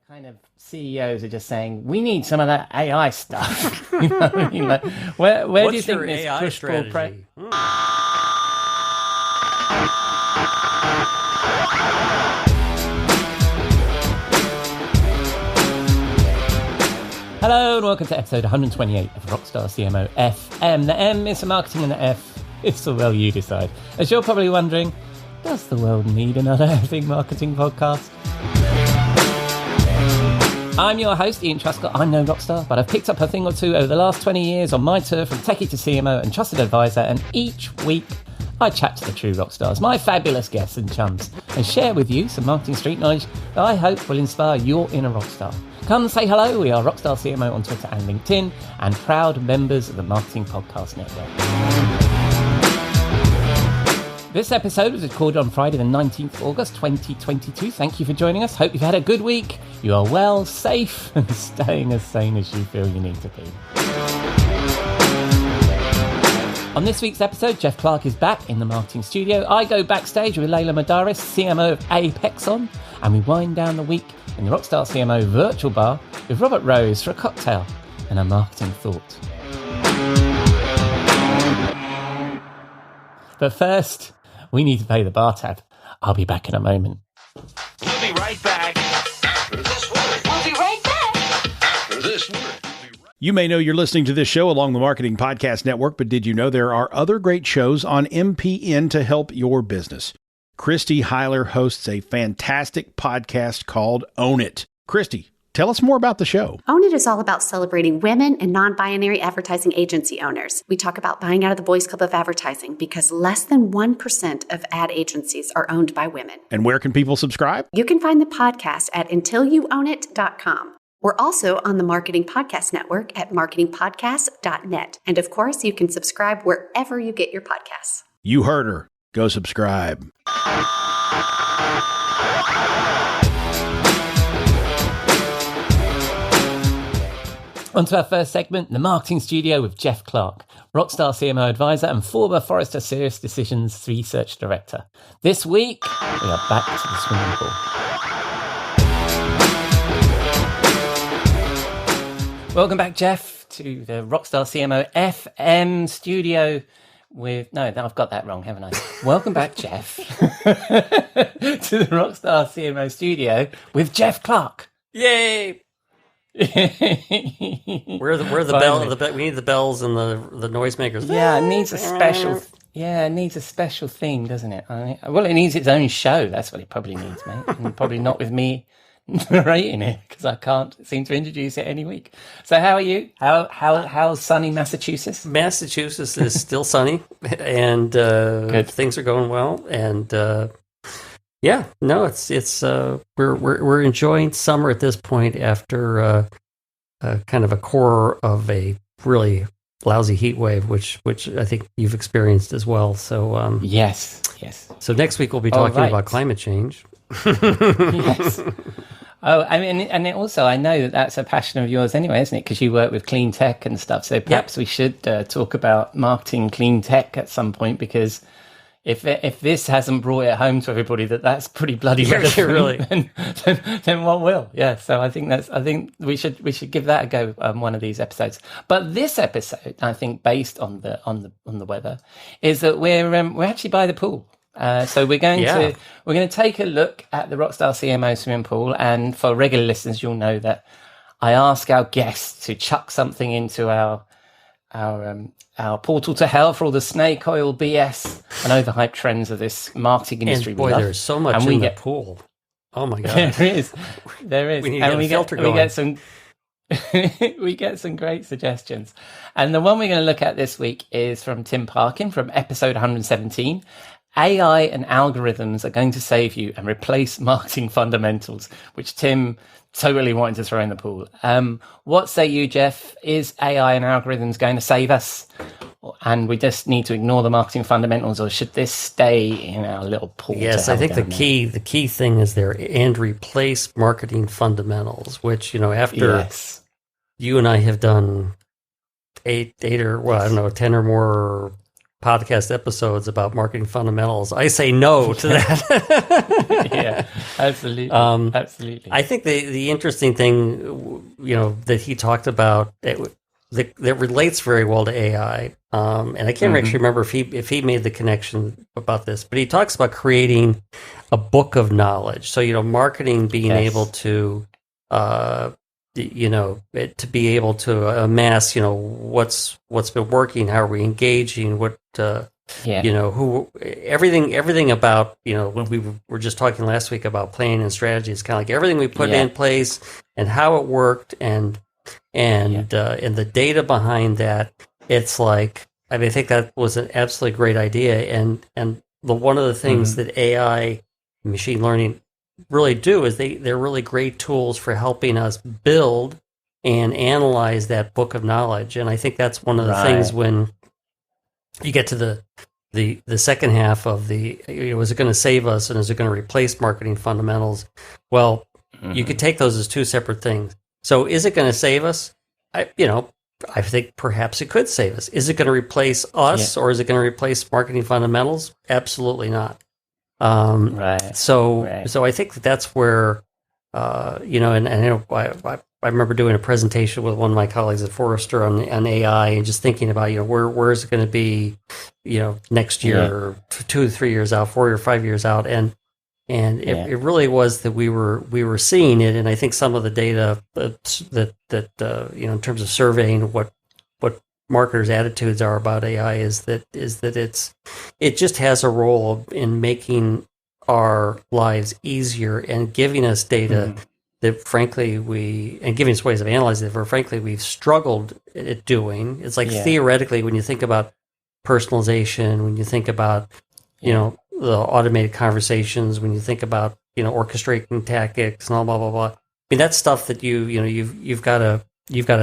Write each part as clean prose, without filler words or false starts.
kind of CEOs are just saying, we need some of that AI stuff. You know what I mean? Like, where do you think this AI push pull strategy? Hello and welcome to episode 128 of Rockstar CMO FM. The M is for marketing and the F is for, well, you decide. As you're probably wondering, does the world need another effing marketing podcast? I'm your host, Ian Truscott. I'm no rockstar, but I've picked up a thing or two over the last 20 years on my tour from techie to CMO and trusted advisor, and each week I chat to the true rock stars, my fabulous guests and chums, and share with you some marketing street knowledge that I hope will inspire your inner rockstar. Come say hello. We are Rockstar CMO on Twitter and LinkedIn, and proud members of the Marketing Podcast Network. This episode was recorded on Friday the 19th of August 2022. Thank you for joining us. Hope you've had a good week. You are well, safe, and staying as sane as you feel you need to be. On this week's episode, Jeff Clark is back in the marketing studio. I go backstage with Leila, Modarres, CMO of Apexon, and we wind down the week in the Rockstar CMO virtual bar with Robert Rose for a cocktail and a marketing thought. But first, we need to pay the bar tab. I'll be back in a moment. We'll be right back after this word. We'll be right back After this word. You may know you're listening to this show along the Marketing Podcast Network, but did you know there are other great shows on MPN to help your business? Christy Heiler hosts a fantastic podcast called Own It. Christy, tell us more about the show. Own It is all about celebrating women and non-binary advertising agency owners. We talk about buying out of the Boys Club of Advertising because less than 1% of ad agencies are owned by women. And where can people subscribe? You can find the podcast at untilyouownit.com. We're also on the Marketing Podcast Network at marketingpodcast.net. And of course, you can subscribe wherever you get your podcasts. You heard her. Go subscribe. On to our first segment, the Marketing Studio with Jeff Clark, Rockstar CMO advisor and former Forrester Serious Decisions Research Director. This week, we are back to the swimming pool. Welcome back, Jeff, to the Rockstar CMO FM studio with... No, I've got that wrong, haven't I? Welcome back, Jeff, to the Rockstar CMO studio with Jeff Clark. Yay! Where the bell? We need the bells and the noisemakers. Yeah, it needs a special. Yeah, it needs a special theme, doesn't it? Well, it needs its own show. That's what it probably needs, mate. And probably not with me narrating it because I can't seem to introduce it any week. So, how are you? How's sunny Massachusetts? Massachusetts is still sunny, and Good. Things are going well. And yeah, no, it's we're enjoying summer at this point after kind of a core of a really lousy heat wave, which I think you've experienced as well. So Yes. So next week we'll be talking about climate change. Yes. Oh, I mean, and also I know that that's a passion of yours anyway, isn't it? Because you work with clean tech and stuff. So perhaps we should talk about marketing clean tech at some point, because if this hasn't brought it home to everybody that that's pretty bloody relevant, really. then what will? Yeah. So I think we should give that a go one of these episodes. But this episode, I think, based on the weather, is that we're actually by the pool. So we're going to take a look at the Rockstar CMO swimming pool, and for regular listeners, you'll know that I ask our guests to chuck something into our portal to hell for all the snake oil BS and overhyped trends of this marketing industry. And boy, there's so much in the pool. Oh my god, there is. We need to get a filter going. We get some great suggestions. And the one we're going to look at this week is from Tim Parkin from episode 117. AI and algorithms are going to save you and replace marketing fundamentals, which Tim totally wanted to throw in the pool. What say you, Jeff? Is AI and algorithms going to save us? And we just need to ignore the marketing fundamentals, or should this stay in our little pool? Yes, I think the key thing is there, and replace marketing fundamentals, which, after you and I have done 10 or more podcast episodes about marketing fundamentals. I say no to that. Yeah, absolutely. Absolutely. I think the interesting thing, that he talked about that relates very well to AI, and I can't actually remember if he made the connection about this, but he talks about creating a book of knowledge. So, marketing being able to, to be able to amass, what's been working, how are we engaging, who, everything about, when we were just talking last week about planning and strategy, it's kind of like everything we put in place and how it worked and the data behind that. It's like, I think that was an absolutely great idea. And one of the things that AI, machine learning really do is they're really great tools for helping us build and analyze that book of knowledge. And I think that's one of the things when you get to the second half of is it going to save us and is it going to replace marketing fundamentals? Well, you could take those as two separate things. So is it going to save us? I think perhaps it could save us. Is it going to replace us or is it going to replace marketing fundamentals? Absolutely not. So I think that's where, and I know I remember doing a presentation with one of my colleagues at Forrester on AI and just thinking about, where is it going to be, next year or 2 to 3 years out, 4 or 5 years out. And it really was that we were seeing it. And I think some of the data that in terms of surveying what marketers' attitudes are about AI is that it just has a role in making our lives easier and giving us data that frankly and giving us ways of analyzing it where frankly we've struggled at doing. It's like theoretically when you think about personalization, when you think about the automated conversations, when you think about orchestrating tactics and all blah blah blah. I mean that's stuff that you've got to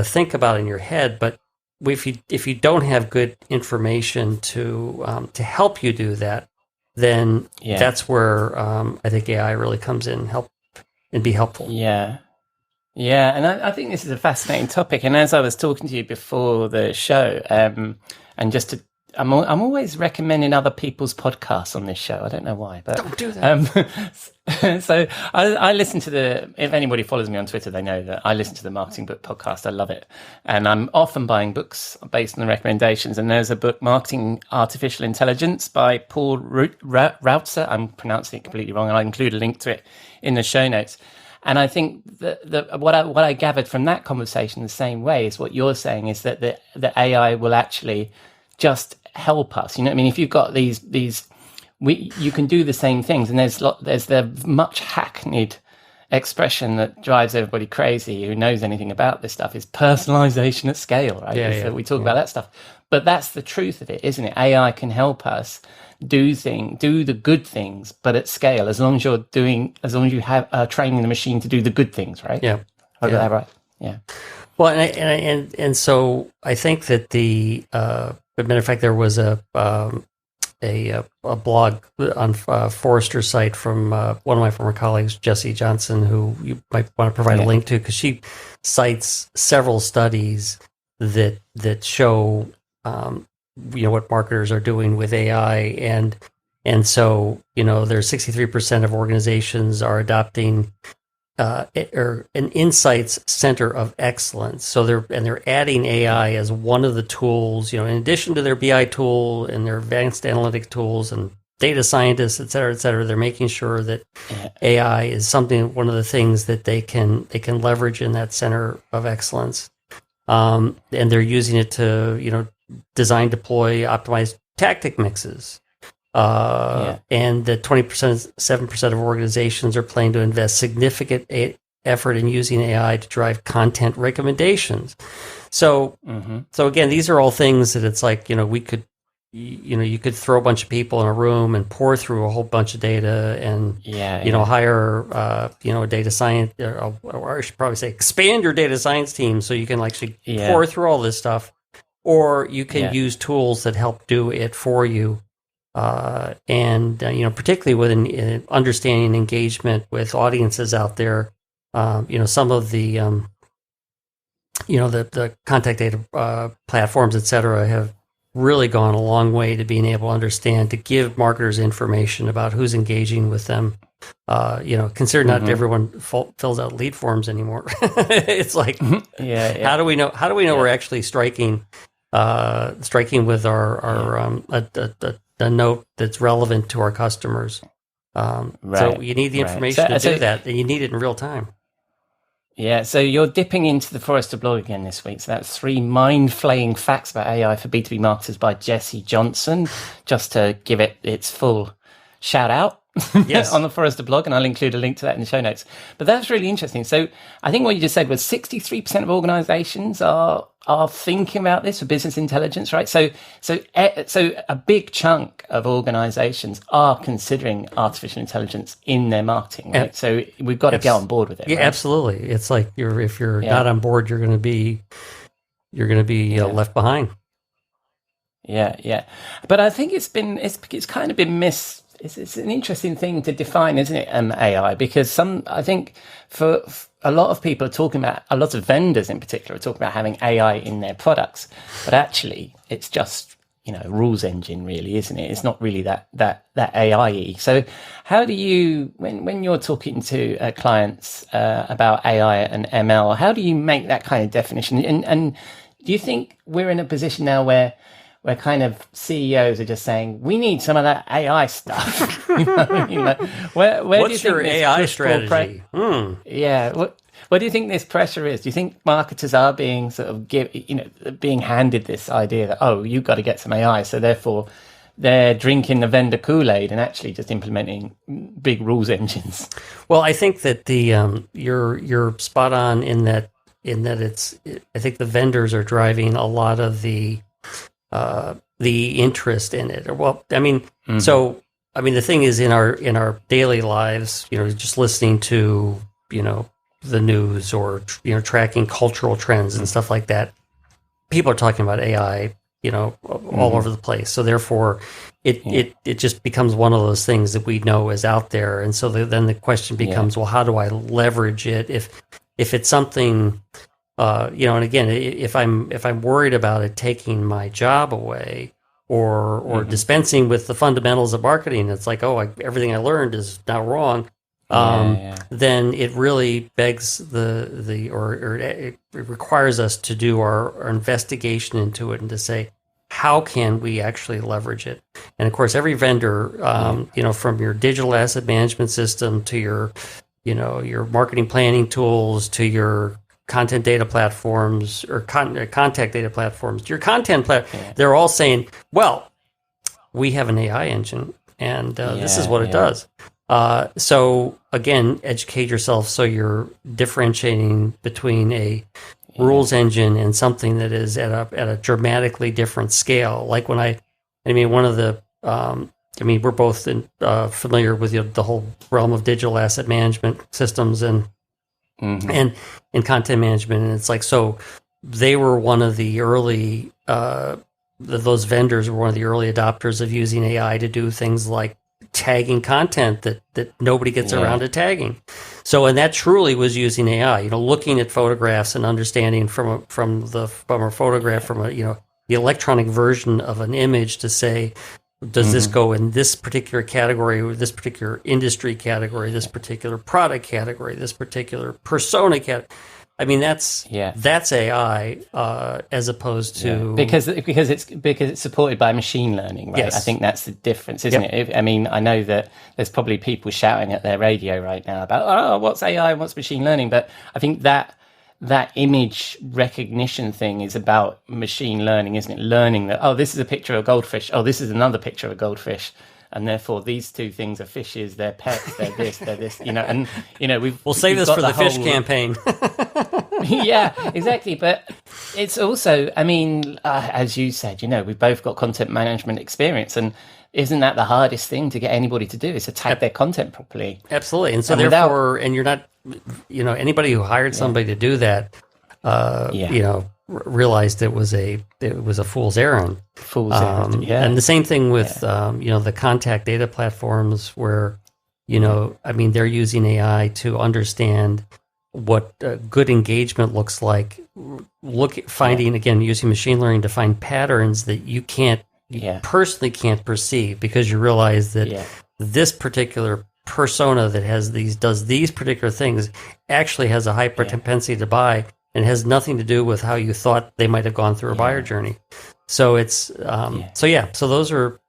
think about in your head, but if you don't have good information to help you do that, then that's where I think AI really comes in and be helpful. Yeah, and I think this is a fascinating topic. And as I was talking to you before the show, and just to. I'm always recommending other people's podcasts on this show. I don't know why, but don't do that. So I listen to if anybody follows me on Twitter, they know that I listen to the Marketing Book podcast. I love it. And I'm often buying books based on the recommendations. And there's a book, Marketing Artificial Intelligence by Paul Routzer. I'm pronouncing it completely wrong. And I include a link to it in the show notes. And I think what I gathered from that conversation the same way is what you're saying is that the AI will actually just help us. I mean, if you've got these you can do the same things, and there's the much hackneyed expression that drives everybody crazy who knows anything about this stuff is personalization at scale, right? So we talk about that stuff, but that's the truth of it, isn't it? AI can help us do the good things, but at scale, as long as you have training the machine to do the good things, right? Yeah, I got that right. Yeah. Well, and so I think that as a matter of fact, there was a blog on Forrester's site from one of my former colleagues, Jessie Johnson, who you might want to provide a link to, because she cites several studies that show what marketers are doing with AI, and so there's 63% of organizations are adopting or an insights center of excellence. So they're adding AI as one of the tools, in addition to their BI tool and their advanced analytic tools and data scientists, et cetera, they're making sure that AI is one of the things that they can leverage in that center of excellence. And they're using it to, design, deploy, optimize tactic mixes. And that 7% of organizations are planning to invest significant effort in using AI to drive content recommendations. So again, these are all things that it's like, we could, you could throw a bunch of people in a room and pour through a whole bunch of data and, hire, a data science, or I should probably say expand your data science team so you can actually pour through all this stuff, or you can use tools that help do it for you. Particularly with understanding engagement with audiences out there, some of the contact data platforms, et cetera, really gone a long way to being able to understand, to give marketers information about who's engaging with them. Consider not everyone fills out lead forms anymore. It's like, how do we know? How do we know we're actually striking with our a note that's relevant to our customers? So you need the information to do that, and you need it in real time. Yeah, so you're dipping into the Forrester blog again this week. So that's 3 mind-flaying facts about AI for B2B marketers by Jesse Johnson, just to give it its full shout out. Yes. On the Forrester blog, and I'll include a link to that in the show notes. But that's really interesting. So I think what you just said was 63% of organizations are thinking about this for business intelligence, right? So a big chunk of organizations are considering artificial intelligence in their marketing, right? So we've got to get on board with it. Yeah, right? Absolutely. It's like if you're not on board, you're going to be left behind. Yeah. But I think it's kind of been It's an interesting thing to define, isn't it, AI? Because I think for a lot of people are talking about, a lot of vendors in particular are talking about having AI in their products, but actually it's just, a rules engine really, isn't it? It's not really that AI-y. So how do you, when you're talking to clients about AI and ML, how do you make that kind of definition? And do you think we're in a position now where kind of CEOs are just saying, we need some of that AI stuff? You know what I mean? Like, where What's do you your think AI strategy? Yeah. What do you think this pressure is? Do you think marketers are being sort of being handed this idea that, oh, you've got to get some AI, so therefore they're drinking the vendor Kool-Aid and actually just implementing big rules engines? Well, I think that you're spot on in that I think the vendors are driving a lot of the interest in it. Well, I mean, the thing is, in our daily lives, just listening to, the news or, tracking cultural trends and stuff like that, people are talking about AI, all over the place. So therefore it just becomes one of those things that we know is out there. And so then the question becomes, well, how do I leverage it? If it's something, and again, if I'm worried about it taking my job away or dispensing with the fundamentals of marketing, it's like, everything I learned is now wrong. Then it really begs it requires us to do our investigation into it and to say, how can we actually leverage it? And of course, every vendor, from your digital asset management system to your marketing planning tools to your content data platforms or contact data platforms, your content they're all saying, well, we have an AI engine and this is what it does. So again, educate yourself so you're differentiating between a rules engine and something that is at a dramatically different scale. Like we're both familiar with the whole realm of digital asset management systems and content management. And it's like, so they were one of the early, those vendors were one of the early adopters of using AI to do things like tagging content that nobody gets around to tagging. So, and that truly was using AI, looking at photographs and understanding from a photograph, the electronic version of an image to say, does this go in this particular category, or this particular industry category, this particular product category, this particular persona category? I mean, that's AI as opposed to because it's supported by machine learning, right? Yes. I think that's the difference, isn't it? I mean, I know that there's probably people shouting at their radio right now about what's AI and what's machine learning, but I think that image recognition thing is about machine learning, isn't it? Learning that, this is a picture of a goldfish. Oh, this is another picture of a goldfish. And therefore, these two things are fishes, they're pets, they're this, we'll save this for the fish campaign. Yeah, exactly. But it's also, as you said, we've both got content management experience. And isn't that the hardest thing to get anybody to do, is to tag their content properly? Absolutely. And so therefore, and you're not, anybody who hired somebody to do that, realized it was a fool's errand. And the same thing with the contact data platforms where they're using AI to understand what good engagement looks like. Finding again, using machine learning to find patterns that you personally can't perceive, because you realize that this particular persona that does these particular things actually has a high propensity to buy, and has nothing to do with how you thought they might have gone through a buyer journey. So it's so those are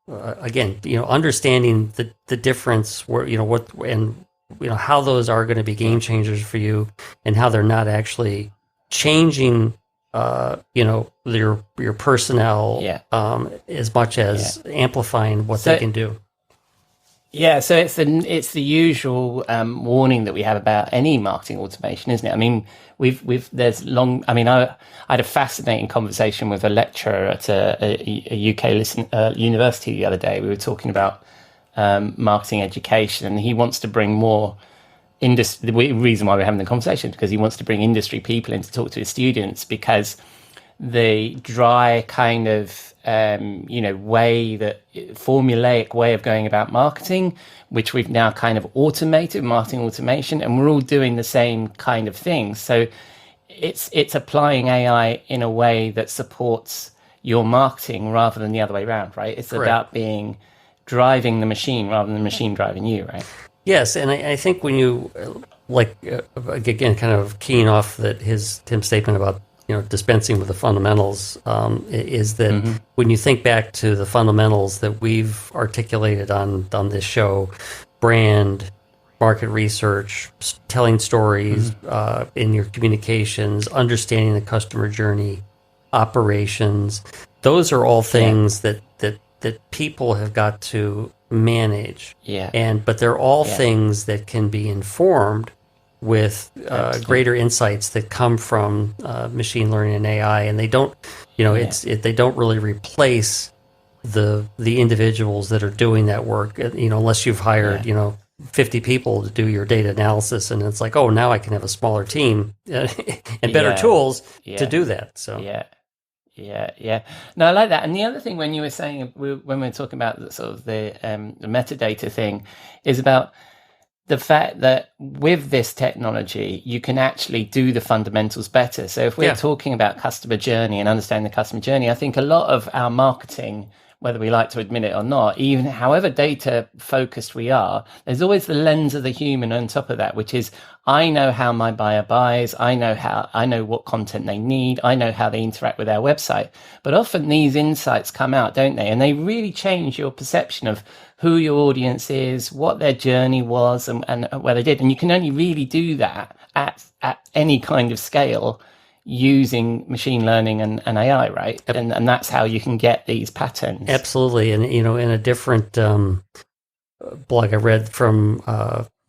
again, understanding the difference where how those are going to be game changers for you, and how they're not actually changing your personnel as much as amplifying what they can do. Yeah, so it's the usual warning that we have about any marketing automation, isn't it? I mean, I had a fascinating conversation with a lecturer at a UK university the other day. We were talking about marketing education, and he wants to bring more industry. The reason why we're having the conversation is because he wants to bring industry people in to talk to his students, because the dry kind of formulaic way of going about marketing, which we've now kind of automated, marketing automation, and we're all doing the same kind of thing. So it's applying AI in a way that supports your marketing rather than the other way around, right? It's about driving the machine rather than the machine driving you, right? Yes, and I think when you again, kind of keying off Tim's statement about dispensing with the fundamentals, is that when you think back to the fundamentals that we've articulated on this show, brand, market research, telling stories in your communications, understanding the customer journey, operations, those are all things that people have got to manage. But they're all things that can be informed with greater insights that come from machine learning and AI, and they don't, they don't really replace the individuals that are doing that work. Unless you've hired 50 people to do your data analysis, and it's like, oh, now I can have a smaller team and better tools to do that. So no, I like that. And the other thing, when you were saying, when we were talking about the metadata thing, is about the fact that with this technology, you can actually do the fundamentals better. So if we're talking about customer journey and understanding the customer journey, I think a lot of our marketing, whether we like to admit it or not, even however data focused we are, there's always the lens of the human on top of that, which is, I know how my buyer buys, I know what content they need, I know how they interact with our website. But often these insights come out, don't they? And they really change your perception of who your audience is, what their journey was, and where they did. And you can only really do that at any kind of scale using machine learning and AI, right? And that's how you can get these patterns. Absolutely. And, in a different blog I read from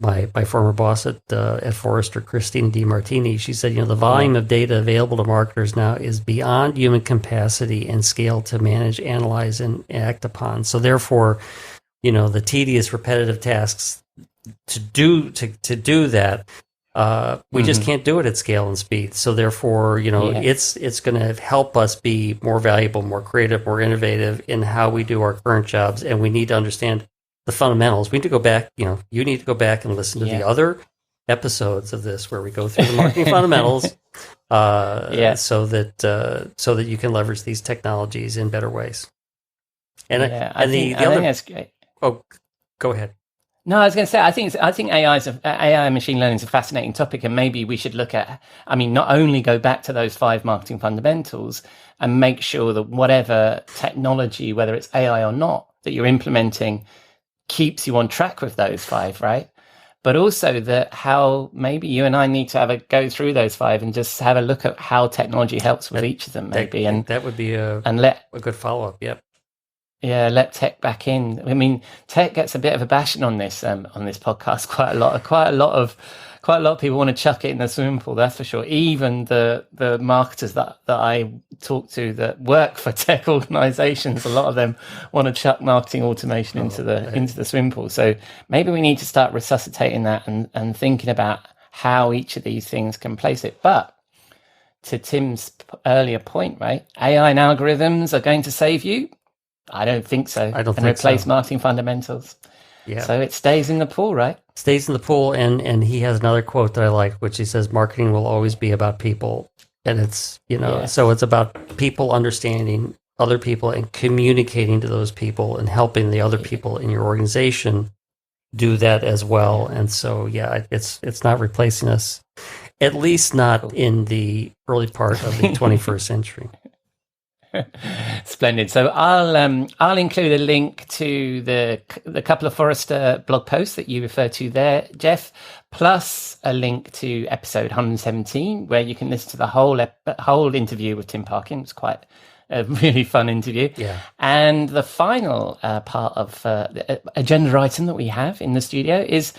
my former boss at Forrester, Christine DiMartini, she said, the volume of data available to marketers now is beyond human capacity and scale to manage, analyze, and act upon. So therefore, the tedious, repetitive tasks to do that, we just can't do it at scale and speed. So therefore, it's going to help us be more valuable, more creative, more innovative in how we do our current jobs. And we need to understand the fundamentals. We need to go back, you need to go back and listen to the other episodes of this where we go through the marketing fundamentals, so that you can leverage these technologies in better ways. And I think that's great. Oh, go ahead. No, I was going to say, I think AI and machine learning is a fascinating topic, and maybe we should look at, not only go back to those 5 marketing fundamentals and make sure that whatever technology, whether it's AI or not, that you're implementing keeps you on track with those 5, right? But also that how maybe you and I need to go through those 5 and just have a look at how technology helps with each of them, maybe. And that would be a good follow-up. Yep. Yeah, let tech back in. Tech gets a bit of a bashing on this podcast quite a lot. Quite a lot of people want to chuck it in the swimming pool. That's for sure. Even the marketers that I talk to that work for tech organizations, a lot of them want to chuck marketing automation into the swimming pool. So maybe we need to start resuscitating that and thinking about how each of these things can place it. But to Tim's earlier point, right? AI and algorithms are going to save you. I don't think so. I don't think so. And replace marketing fundamentals. Yeah. So it stays in the pool, right? Stays in the pool, and he has another quote that I like, which he says, "Marketing will always be about people," and it's so it's about people understanding other people and communicating to those people and helping the other people in your organization do that as well. And so, it's not replacing us, at least not in the early part of the 21st century. Splendid. So I'll include a link to the couple of Forrester blog posts that you referred to there, Jeff, plus a link to episode 117, where you can listen to the whole interview with Tim Parkin. It was quite a really fun interview. Yeah. And the final part of the agenda item that we have in the studio is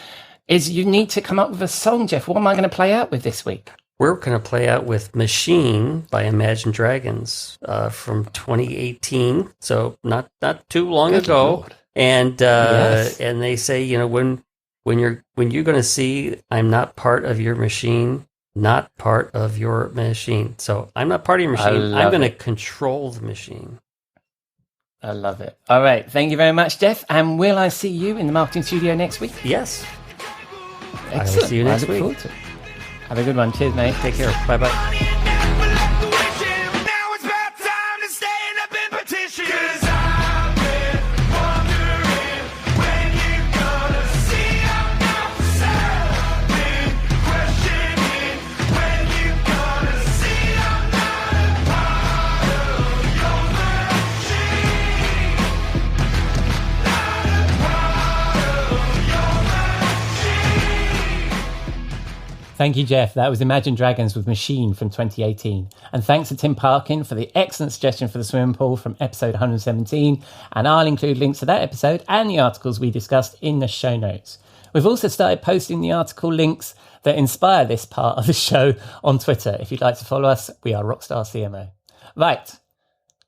you need to come up with a song, Jeff. What am I going to play out with this week? We're going to play out with Machine by Imagine Dragons from 2018, so not too long ago. Lord. And and they say, when you're going to see, I'm not part of your machine, not part of your machine. So I'm not part of your machine. I'm going to control the machine. I love it. All right. Thank you very much, Jeff. And will I see you in the marketing studio next week? Yes. Excellent. I will see you next week. Forward to it. Have a good one. Cheers, mate. Take care. Bye-bye. Now it's about time to stand up and petition. 'Cause I've been wondering when you're gonna see I'm not for sale. Been questioning when you're gonna see I'm not a part of your machine. Not a part of your machine. Thank you, Jeff. That was Imagine Dragons with Machine from 2018. And thanks to Tim Parkin for the excellent suggestion for the swimming pool from episode 117. And I'll include links to that episode and the articles we discussed in the show notes. We've also started posting the article links that inspire this part of the show on Twitter. If you'd like to follow us, we are Rockstar CMO. Right,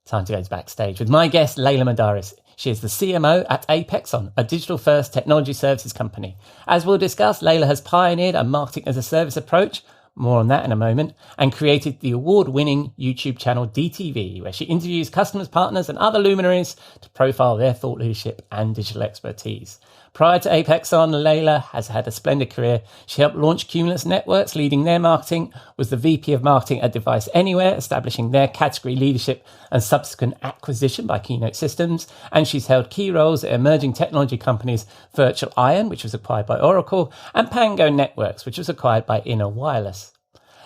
time to go to Backstage with my guest, Leila Modarres. She is the CMO at Apexon, a digital-first technology services company. As we'll discuss, Leila has pioneered a marketing-as-a-service approach, more on that in a moment, and created the award-winning YouTube channel DTV, where she interviews customers, partners, and other luminaries to profile their thought leadership and digital expertise. Prior to Apexon, Leila has had a splendid career. She helped launch Cumulus Networks, leading their marketing, was the VP of Marketing at DeviceAnywhere, establishing their category leadership and subsequent acquisition by Keynote Systems. And she's held key roles at emerging technology companies Virtual Iron, which was acquired by Oracle, and PanGo Networks, which was acquired by InnerWireless.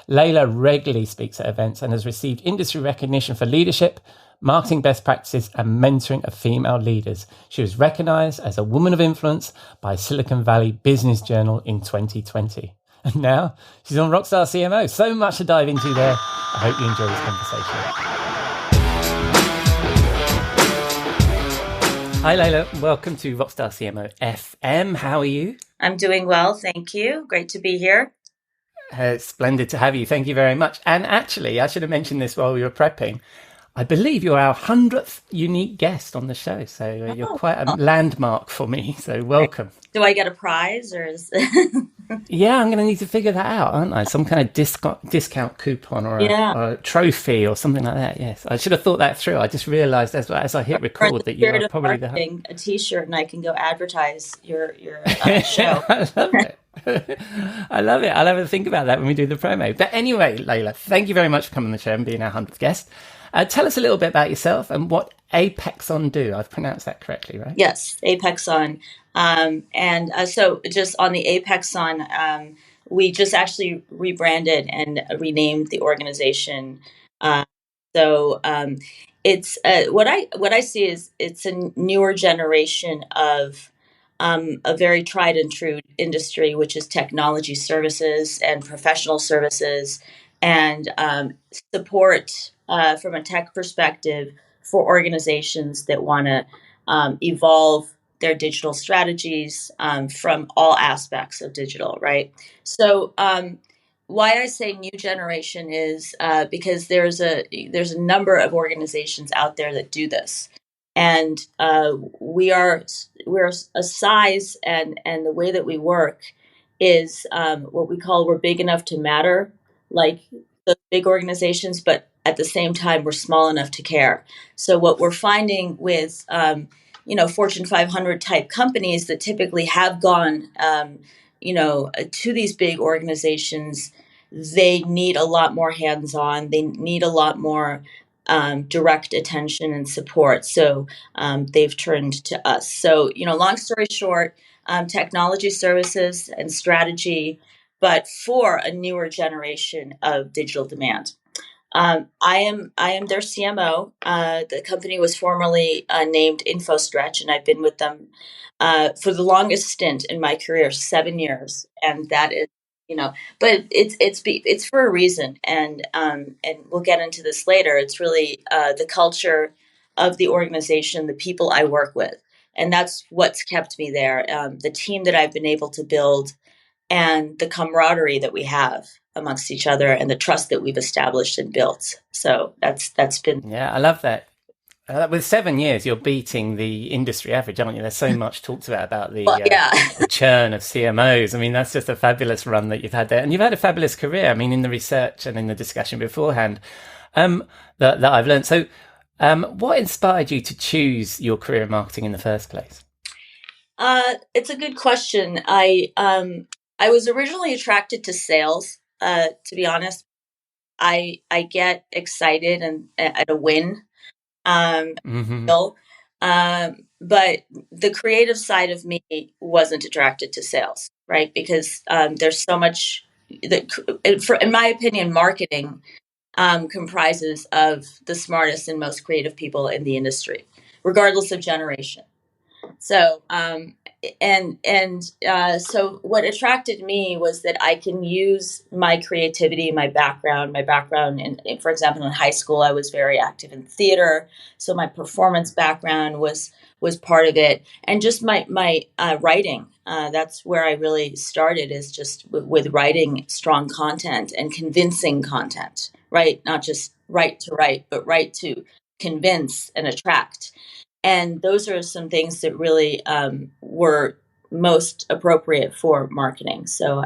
Leila regularly speaks at events and has received industry recognition for leadership, marketing best practices, and mentoring of female leaders. She was recognized as a woman of influence by Silicon Valley Business Journal in 2020. And now she's on Rockstar CMO. So much to dive into there. I hope you enjoy this conversation. Hi, Leila. Welcome to Rockstar CMO FM. How are you? I'm doing well, thank you. Great to be here. Splendid to have you. Thank you very much. And actually, I should have mentioned this while we were prepping. I believe you're our 100th unique guest on the show, so you're quite a landmark for me, so welcome. Do I get a prize or is... Yeah, I'm going to need to figure that out, aren't I? Some kind of discount coupon or a trophy or something like that, yes. I should have thought that through. I just realised as I hit record that you're probably a T-shirt and I can go advertise your show. I love it. I love it. I'll have a think about that when we do the promo. But anyway, Leila, thank you very much for coming on the show and being our 100th guest. Tell us a little bit about yourself and what Apexon do. I've pronounced that correctly, right? Yes, Apexon. So just on the Apexon, we just actually rebranded and renamed the organization. It's what I see is it's a newer generation of a very tried and true industry, which is technology services and professional services and support from a tech perspective for organizations that want to evolve their digital strategies from all aspects of digital, right? So why I say new generation is because there's a number of organizations out there that do this. And we're a size and the way that we work is what we call we're big enough to matter, like the big organizations, but at the same time we're small enough to care. So what we're finding with Fortune 500 type companies that typically have gone, to these big organizations, they need a lot more hands-on. They need a lot more direct attention and support. So they've turned to us. So, long story short, technology services and strategy, but for a newer generation of digital demand. I am their CMO. The company was formerly named InfoStretch, and I've been with them for the longest stint in my career, 7 years, and that is, but it's for a reason, and we'll get into this later. It's really the culture of the organization, the people I work with, and that's what's kept me there. The team that I've been able to build, and the camaraderie that we have amongst each other, and the trust that we've established and built. So that's been. Yeah, I love that. With 7 years, you're beating the industry average, aren't you? There's so much talked about the, the churn of CMOs. I mean, that's just a fabulous run that you've had there. And you've had a fabulous career, I mean, in the research and in the discussion beforehand that I've learned. So what inspired you to choose your career in marketing in the first place? It's a good question. I was originally attracted to sales, to be honest. I get excited and at a win. But the creative side of me wasn't attracted to sales, right? Because there's so much that, in my opinion, marketing comprises of the smartest and most creative people in the industry, regardless of generation. So, so what attracted me was that I can use my creativity, my background, and for example, in high school, I was very active in theater. So my performance background was part of it. And just my writing, that's where I really started, is just with writing strong content and convincing content, right? Not just write to write, but write to convince and attract. And those are some things that really were most appropriate for marketing. So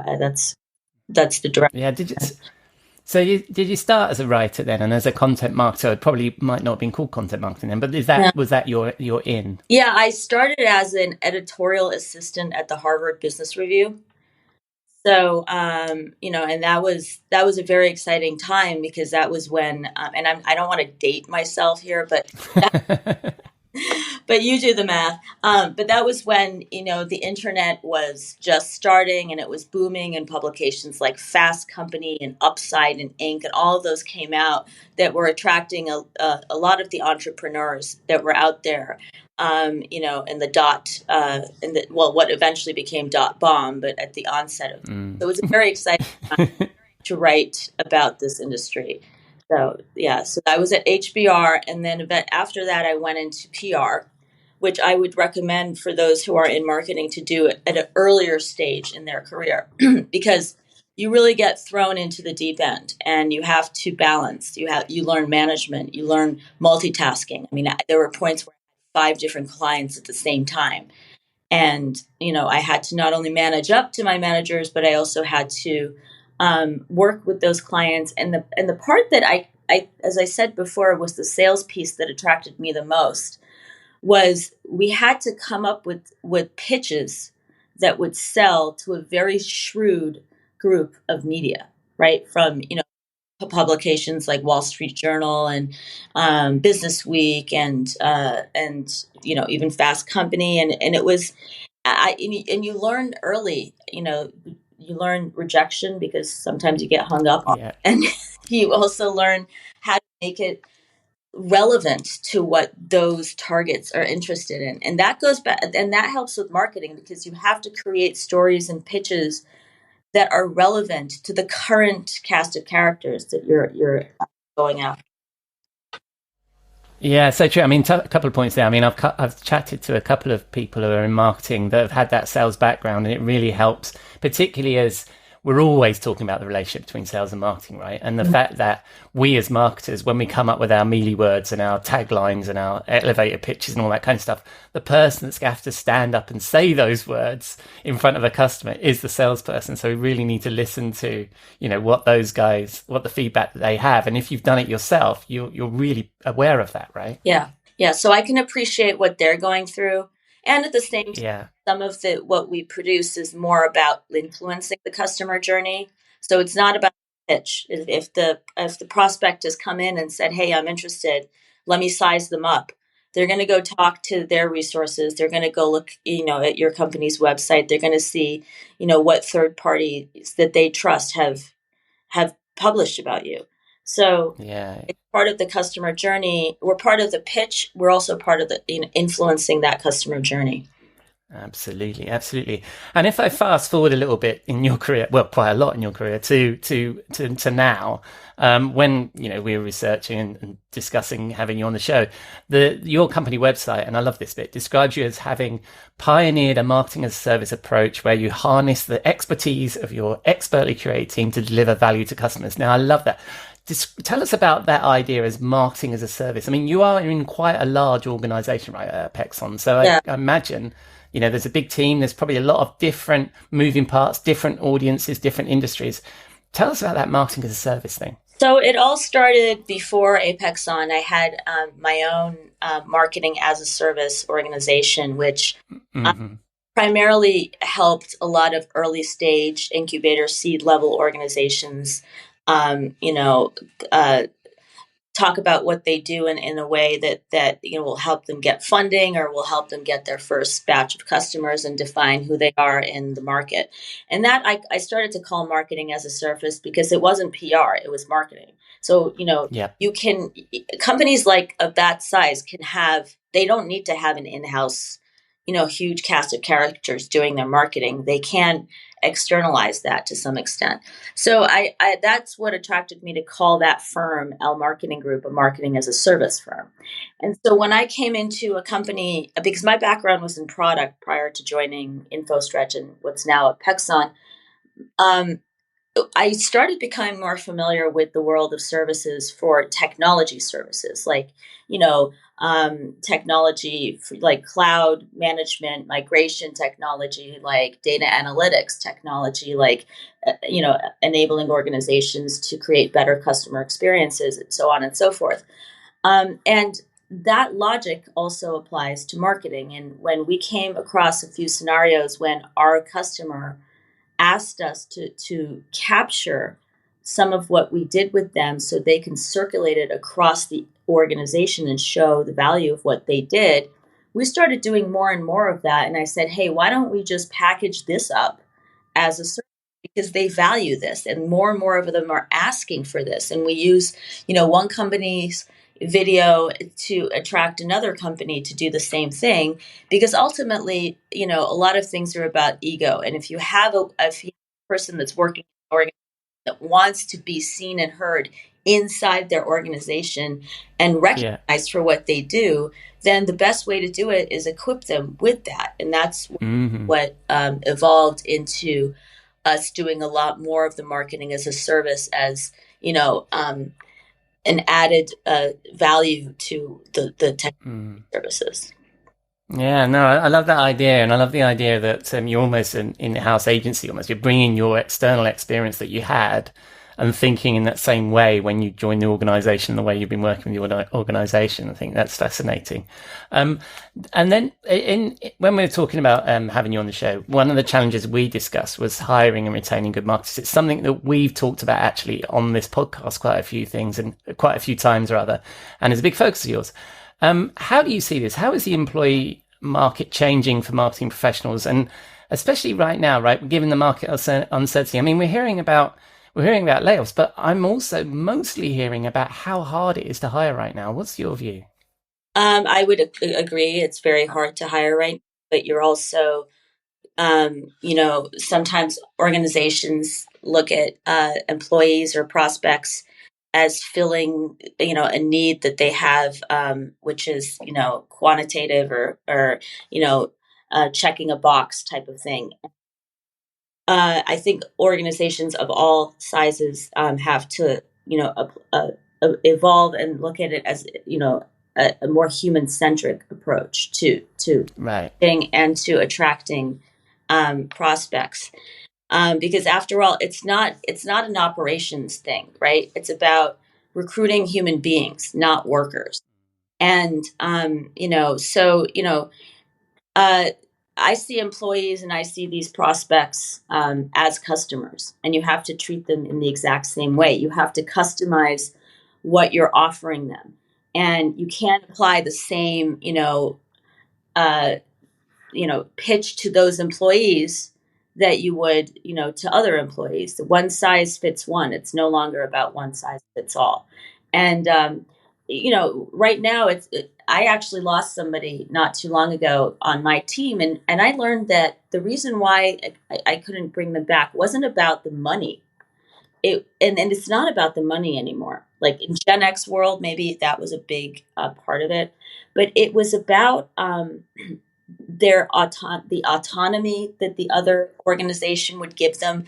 that's the direction. Yeah. Did you start as a writer then, and as a content marketer? It probably might not have been called content marketing then, but was that your in? Yeah, I started as an editorial assistant at the Harvard Business Review. So, and that was a very exciting time, because that was when, and I don't want to date myself here, but. But you do the math. But that was when, the internet was just starting, and it was booming, and publications like Fast Company and Upside and Inc. and all of those came out that were attracting a lot of the entrepreneurs that were out there, in the what eventually became .bomb, but at the onset of it. So it was a very exciting time to write about this industry. So, yeah, so I was at HBR, and then after that, I went into PR, which I would recommend for those who are in marketing to do it at an earlier stage in their career, because you really get thrown into the deep end, and you have to balance. You learn management, you learn multitasking. I mean, there were points where I had 5 different clients at the same time. And, I had to not only manage up to my managers, but I also had to work with those clients. And the part that I, as I said before, was the sales piece that attracted me the most, was we had to come up with pitches that would sell to a very shrewd group of media, right? From, publications like Wall Street Journal and Business Week and even Fast Company. And it was, and you learn early, you learn rejection, because sometimes you get hung up on it. And you also learn how to make it relevant to what those targets are interested in. And that goes back, and that helps with marketing, because you have to create stories and pitches that are relevant to the current cast of characters that you're going after. Yeah, so true. I mean, a couple of points there. I mean, I've chatted to a couple of people who are in marketing that have had that sales background, and it really helps, particularly as we're always talking about the relationship between sales and marketing, right? And the fact that we as marketers, when we come up with our mealy words and our taglines and our elevator pitches and all that kind of stuff, the person that's going to have to stand up and say those words in front of a customer is the salesperson. So we really need to listen to, what those guys, what the feedback that they have. And if you've done it yourself, you're really aware of that, right? Yeah. Yeah, so I can appreciate what they're going through. And at the same time, Yeah. some of what we produce is more about influencing the customer journey. So it's not about pitch. If the prospect has come in and said, "Hey, I'm interested, let me size them up," they're going to go talk to their resources. They're going to go look, at your company's website. They're going to see, what third parties that they trust have published about you. So Yeah. it's part of the customer journey. We're part of the pitch. We're also part of the influencing that customer journey. Absolutely, absolutely. And if I fast forward a little bit in your career, well, quite a lot in your career to now, when we were researching and discussing having you on the show, your company website, and I love this bit, describes you as having pioneered a marketing as a service approach where you harness the expertise of your expertly curated team to deliver value to customers. Now, I love that. Tell us about that idea as marketing as a service. I mean, you are in quite a large organization, right, Apexon. So Yeah. I imagine, there's a big team. There's probably a lot of different moving parts, different audiences, different industries. Tell us about that marketing as a service thing. So it all started before Apexon. I had my own marketing as a service organization, which primarily helped a lot of early stage incubator seed level organizations, talk about what they do in a way that will help them get funding or will help them get their first batch of customers and define who they are in the market. And that I started to call marketing as a service because it wasn't PR, it was marketing. So, Yeah. companies like of that size they don't need to have an in-house, huge cast of characters doing their marketing. They can externalize that to some extent. So I that's what attracted me to call that firm, L Marketing Group, a marketing as a service firm. And so when I came into a company, because my background was in product prior to joining InfoStretch and what's now Apexon, I started becoming more familiar with the world of services for technology services, like, technology like cloud management, migration technology, like data analytics technology, like, enabling organizations to create better customer experiences and so on and so forth. And that logic also applies to marketing. And when we came across a few scenarios when our customer asked us to capture some of what we did with them so they can circulate it across the organization and show the value of what they did, we started doing more and more of that. And I said, hey, why don't we just package this up as a service? Because they value this and more of them are asking for this. And we use, one company's video to attract another company to do the same thing, because ultimately, a lot of things are about ego. And if you have a person that's working in an organization that wants to be seen and heard inside their organization and recognized for what they do, then the best way to do it is equip them with that. And that's what evolved into us doing a lot more of the marketing as a service, as an added value to the tech services. Yeah, no, I love that idea. And I love the idea that you're almost an in-house agency, almost. You're bringing your external experience that you had and thinking in that same way when you join the organization, the way you've been working with the organization. I think that's fascinating. And then when we were talking about having you on the show, one of the challenges we discussed was hiring and retaining good marketers. It's something that we've talked about actually on this podcast quite a few times rather, and it's a big focus of yours. How do you see this? How is the employee market changing for marketing professionals? And especially right now, right, given the market uncertainty, I mean, we're hearing about layoffs, but I'm also mostly hearing about how hard it is to hire right now. What's your view? I would agree. It's very hard to hire right now, but you're also, sometimes organizations look at employees or prospects as filling, a need that they have, which is, quantitative or checking a box type of thing. I think organizations of all sizes have to, evolve and look at it as, a more human-centric approach to Right. and to attracting prospects. Because after all, it's not an operations thing, right? It's about recruiting human beings, not workers. And I see employees and I see these prospects as customers, and you have to treat them in the exact same way. You have to customize what you're offering them, and you can't apply the same, uh, pitch to those employees that you would, to other employees. The one size fits one. It's no longer about one size fits all. And right now I actually lost somebody not too long ago on my team, and I learned that the reason why I couldn't bring them back wasn't about the money. And it's not about the money anymore. Like in Gen X world, maybe that was a big part of it, but it was about the autonomy that the other organization would give them,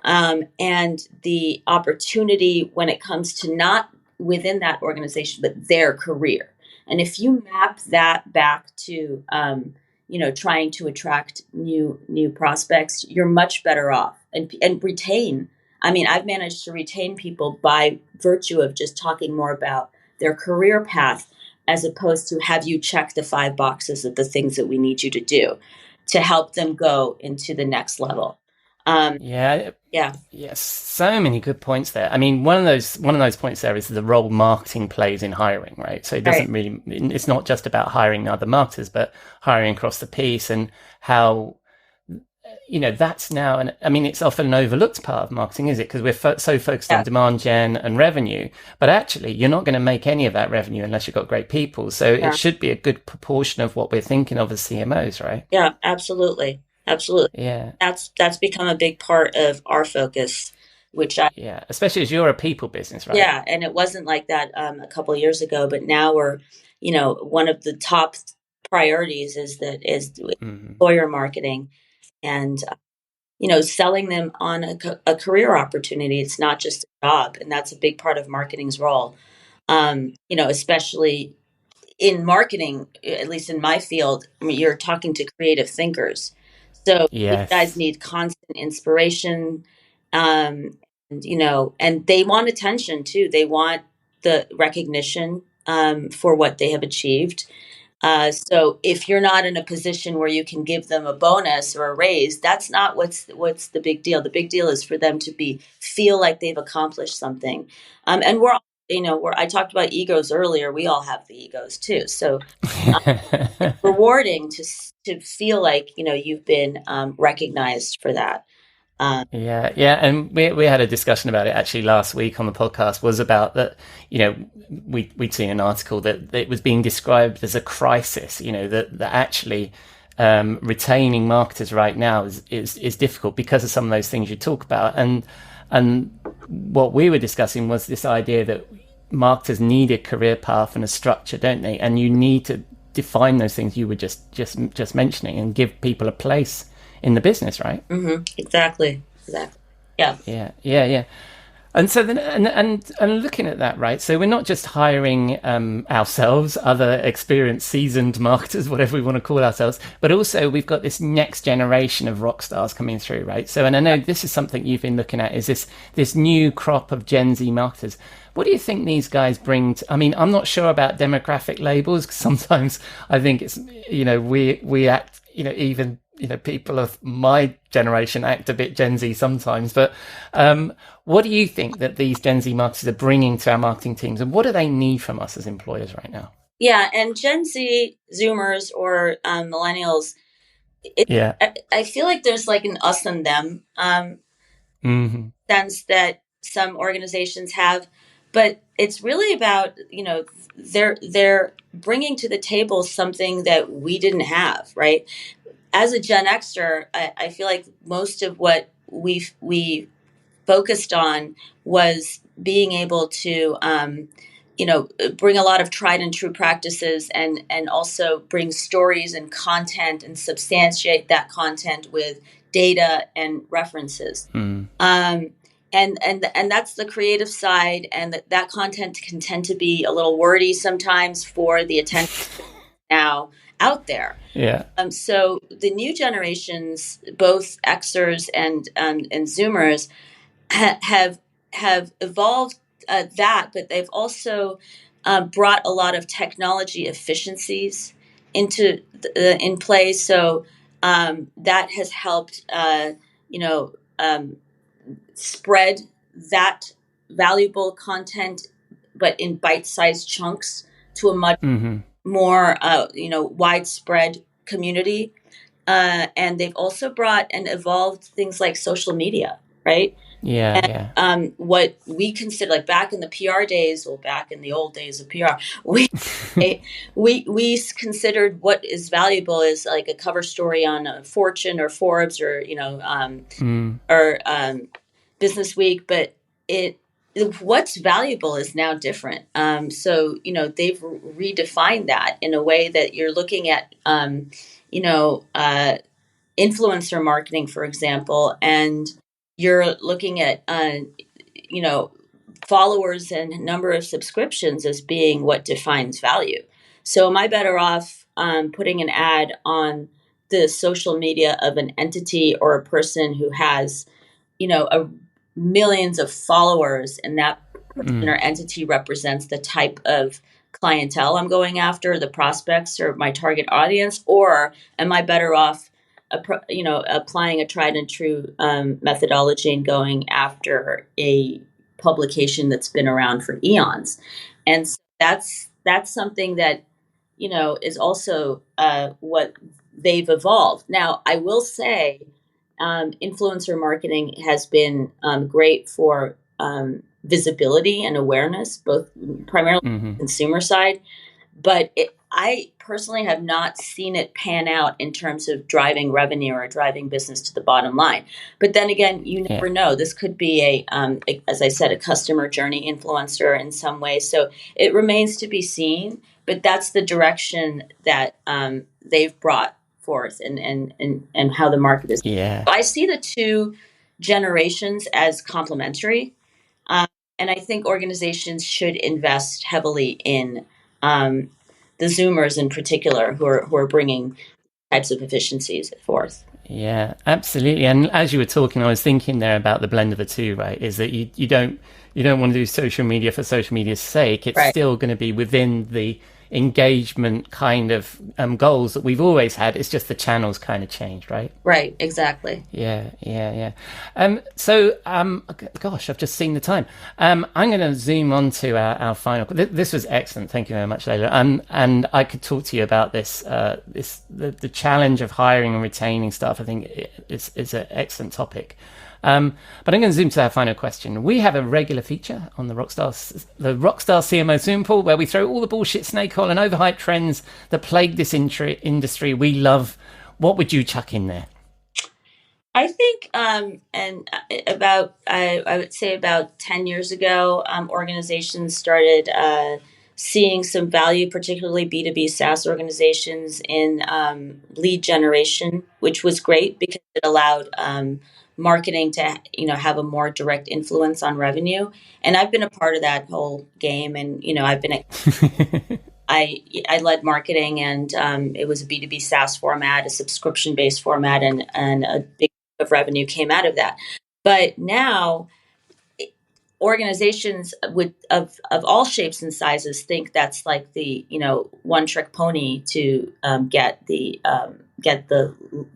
and the opportunity when it comes to not within that organization, but their career. And if you map that back to, trying to attract new prospects, you're much better off and retain. I mean, I've managed to retain people by virtue of just talking more about their career path, as opposed to have you check the 5 boxes of the things that we need you to do to help them go into the next level. Yeah. Yeah. Yes, so many good points there. I mean, one of those points there is the role marketing plays in hiring, right? So it doesn't really, it's not just about hiring other marketers, but hiring across the piece, and how, that's now, and I mean, it's often an overlooked part of marketing, is it? Because we're so focused on demand gen and revenue, but actually you're not going to make any of that revenue unless you've got great people. So it should be a good proportion of what we're thinking of as CMOs, right? Yeah, absolutely. Absolutely. Yeah. That's become a big part of our focus, especially as you're a people business, right? Yeah. And it wasn't like that a couple of years ago, but now we're, one of the top priorities is employer marketing, and, selling them on a career opportunity. It's not just a job. And that's a big part of marketing's role. Especially in marketing, at least in my field, I mean, you're talking to creative thinkers. So these guys need constant inspiration, and they want attention too. They want the recognition for what they have achieved. So if you're not in a position where you can give them a bonus or a raise, that's not what's the big deal. The big deal is for them to feel like they've accomplished something. And I talked about egos earlier. We all have the egos too. So it's rewarding to feel like, you've been recognized for that. And we had a discussion about it actually last week on the podcast. Was about that, we'd seen an article that it was being described as a crisis, that actually retaining marketers right now is difficult because of some of those things you talk about. And what we were discussing was this idea that marketers need a career path and a structure, don't they? And you need to define those things you were just mentioning and give people a place in the business, right? Mm-hmm. Exactly. Yeah. And so then, and looking at that, right? So we're not just hiring ourselves, other experienced, seasoned marketers, whatever we want to call ourselves, but also we've got this next generation of rock stars coming through, right? So, and I know this is something you've been looking at, is this new crop of Gen Z marketers. What do you think these guys bring I mean, I'm not sure about demographic labels, because sometimes I think it's, we act, even people of my generation act a bit Gen Z sometimes. But what do you think that these Gen Z marketers are bringing to our marketing teams, and what do they need from us as employers right now? Yeah, and Gen Z, Zoomers, or millennials, I feel like there's like an us and them sense that some organizations have, but it's really about, they're bringing to the table something that we didn't have, right? As a Gen Xer, I feel like most of what we focused on was being able to, bring a lot of tried and true practices, and also bring stories and content and substantiate that content with data and references. And that's the creative side, and that content can tend to be a little wordy sometimes for the attention now out there. Yeah. So the new generations, both Xers and Zoomers, have evolved that, but they've also brought a lot of technology efficiencies in place. So that has helped, spread that valuable content, but in bite-sized chunks to a much more, widespread community. And they've also brought and evolved things like social media, right? Yeah. What we consider, like back in the PR days, well, back in the old days of PR, we considered what is valuable is like a cover story on Fortune or Forbes or Business Week, but what's valuable is now different. So they've redefined that in a way that you're looking at influencer marketing, for example, and you're looking at followers and number of subscriptions as being what defines value. So am I better off putting an ad on the social media of an entity or a person who has millions of followers, and that person or entity represents the type of clientele I'm going after, the prospects or my target audience, or am I better off applying a tried and true methodology and going after a publication that's been around for eons? And so that's something that is also what they've evolved. Now, I will say, influencer marketing has been great for visibility and awareness, both primarily on the consumer side, but I personally have not seen it pan out in terms of driving revenue or driving business to the bottom line. But then again, you never know. This could be as I said, a customer journey influencer in some way. So it remains to be seen, but that's the direction that they've brought forth and how the market is. Yeah. I see the two generations as complementary. And I think organizations should invest heavily in the Zoomers in particular, who are bringing types of efficiencies forth. Yeah, absolutely. And as you were talking, I was thinking there about the blend of the two, right? Is that you don't want to do social media for social media's sake. It's still going to be within the engagement kind of goals that we've always had. It's just the channels kind of changed, right? Right, exactly. Yeah. Gosh, I've just seen the time. I'm going to zoom on to our final. This was excellent. Thank you very much, Leila. And I could talk to you about this. The challenge of hiring and retaining staff. I think it's an excellent topic. But I'm going to zoom to our final question. We have a regular feature on the Rockstar CMO Zoom pool where we throw all the bullshit, snake oil, and overhyped trends that plague this industry we love. What would you chuck in there? I think, I would say about 10 years ago, organizations started seeing some value, particularly B2B SaaS organizations, in lead generation, which was great because it allowed marketing to have a more direct influence on revenue. And I've been a part of that whole game, and I've been I led marketing, and it was a B2B SaaS format, a subscription based format, and a big of revenue came out of that. But now organizations of all shapes and sizes think that's like the one trick pony to get the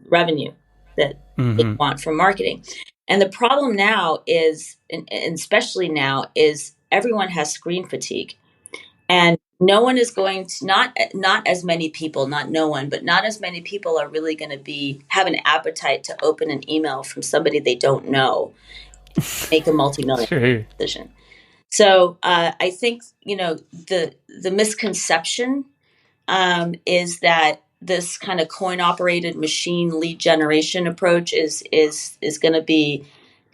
revenue that they want from marketing. And the problem now is, and especially now, is everyone has screen fatigue, and no one is going to not as many people, not no one, but not as many people are really going to have an appetite to open an email from somebody they don't know, make a multi-million decision. So I think the misconception is that this kind of coin-operated machine lead generation approach is going to be,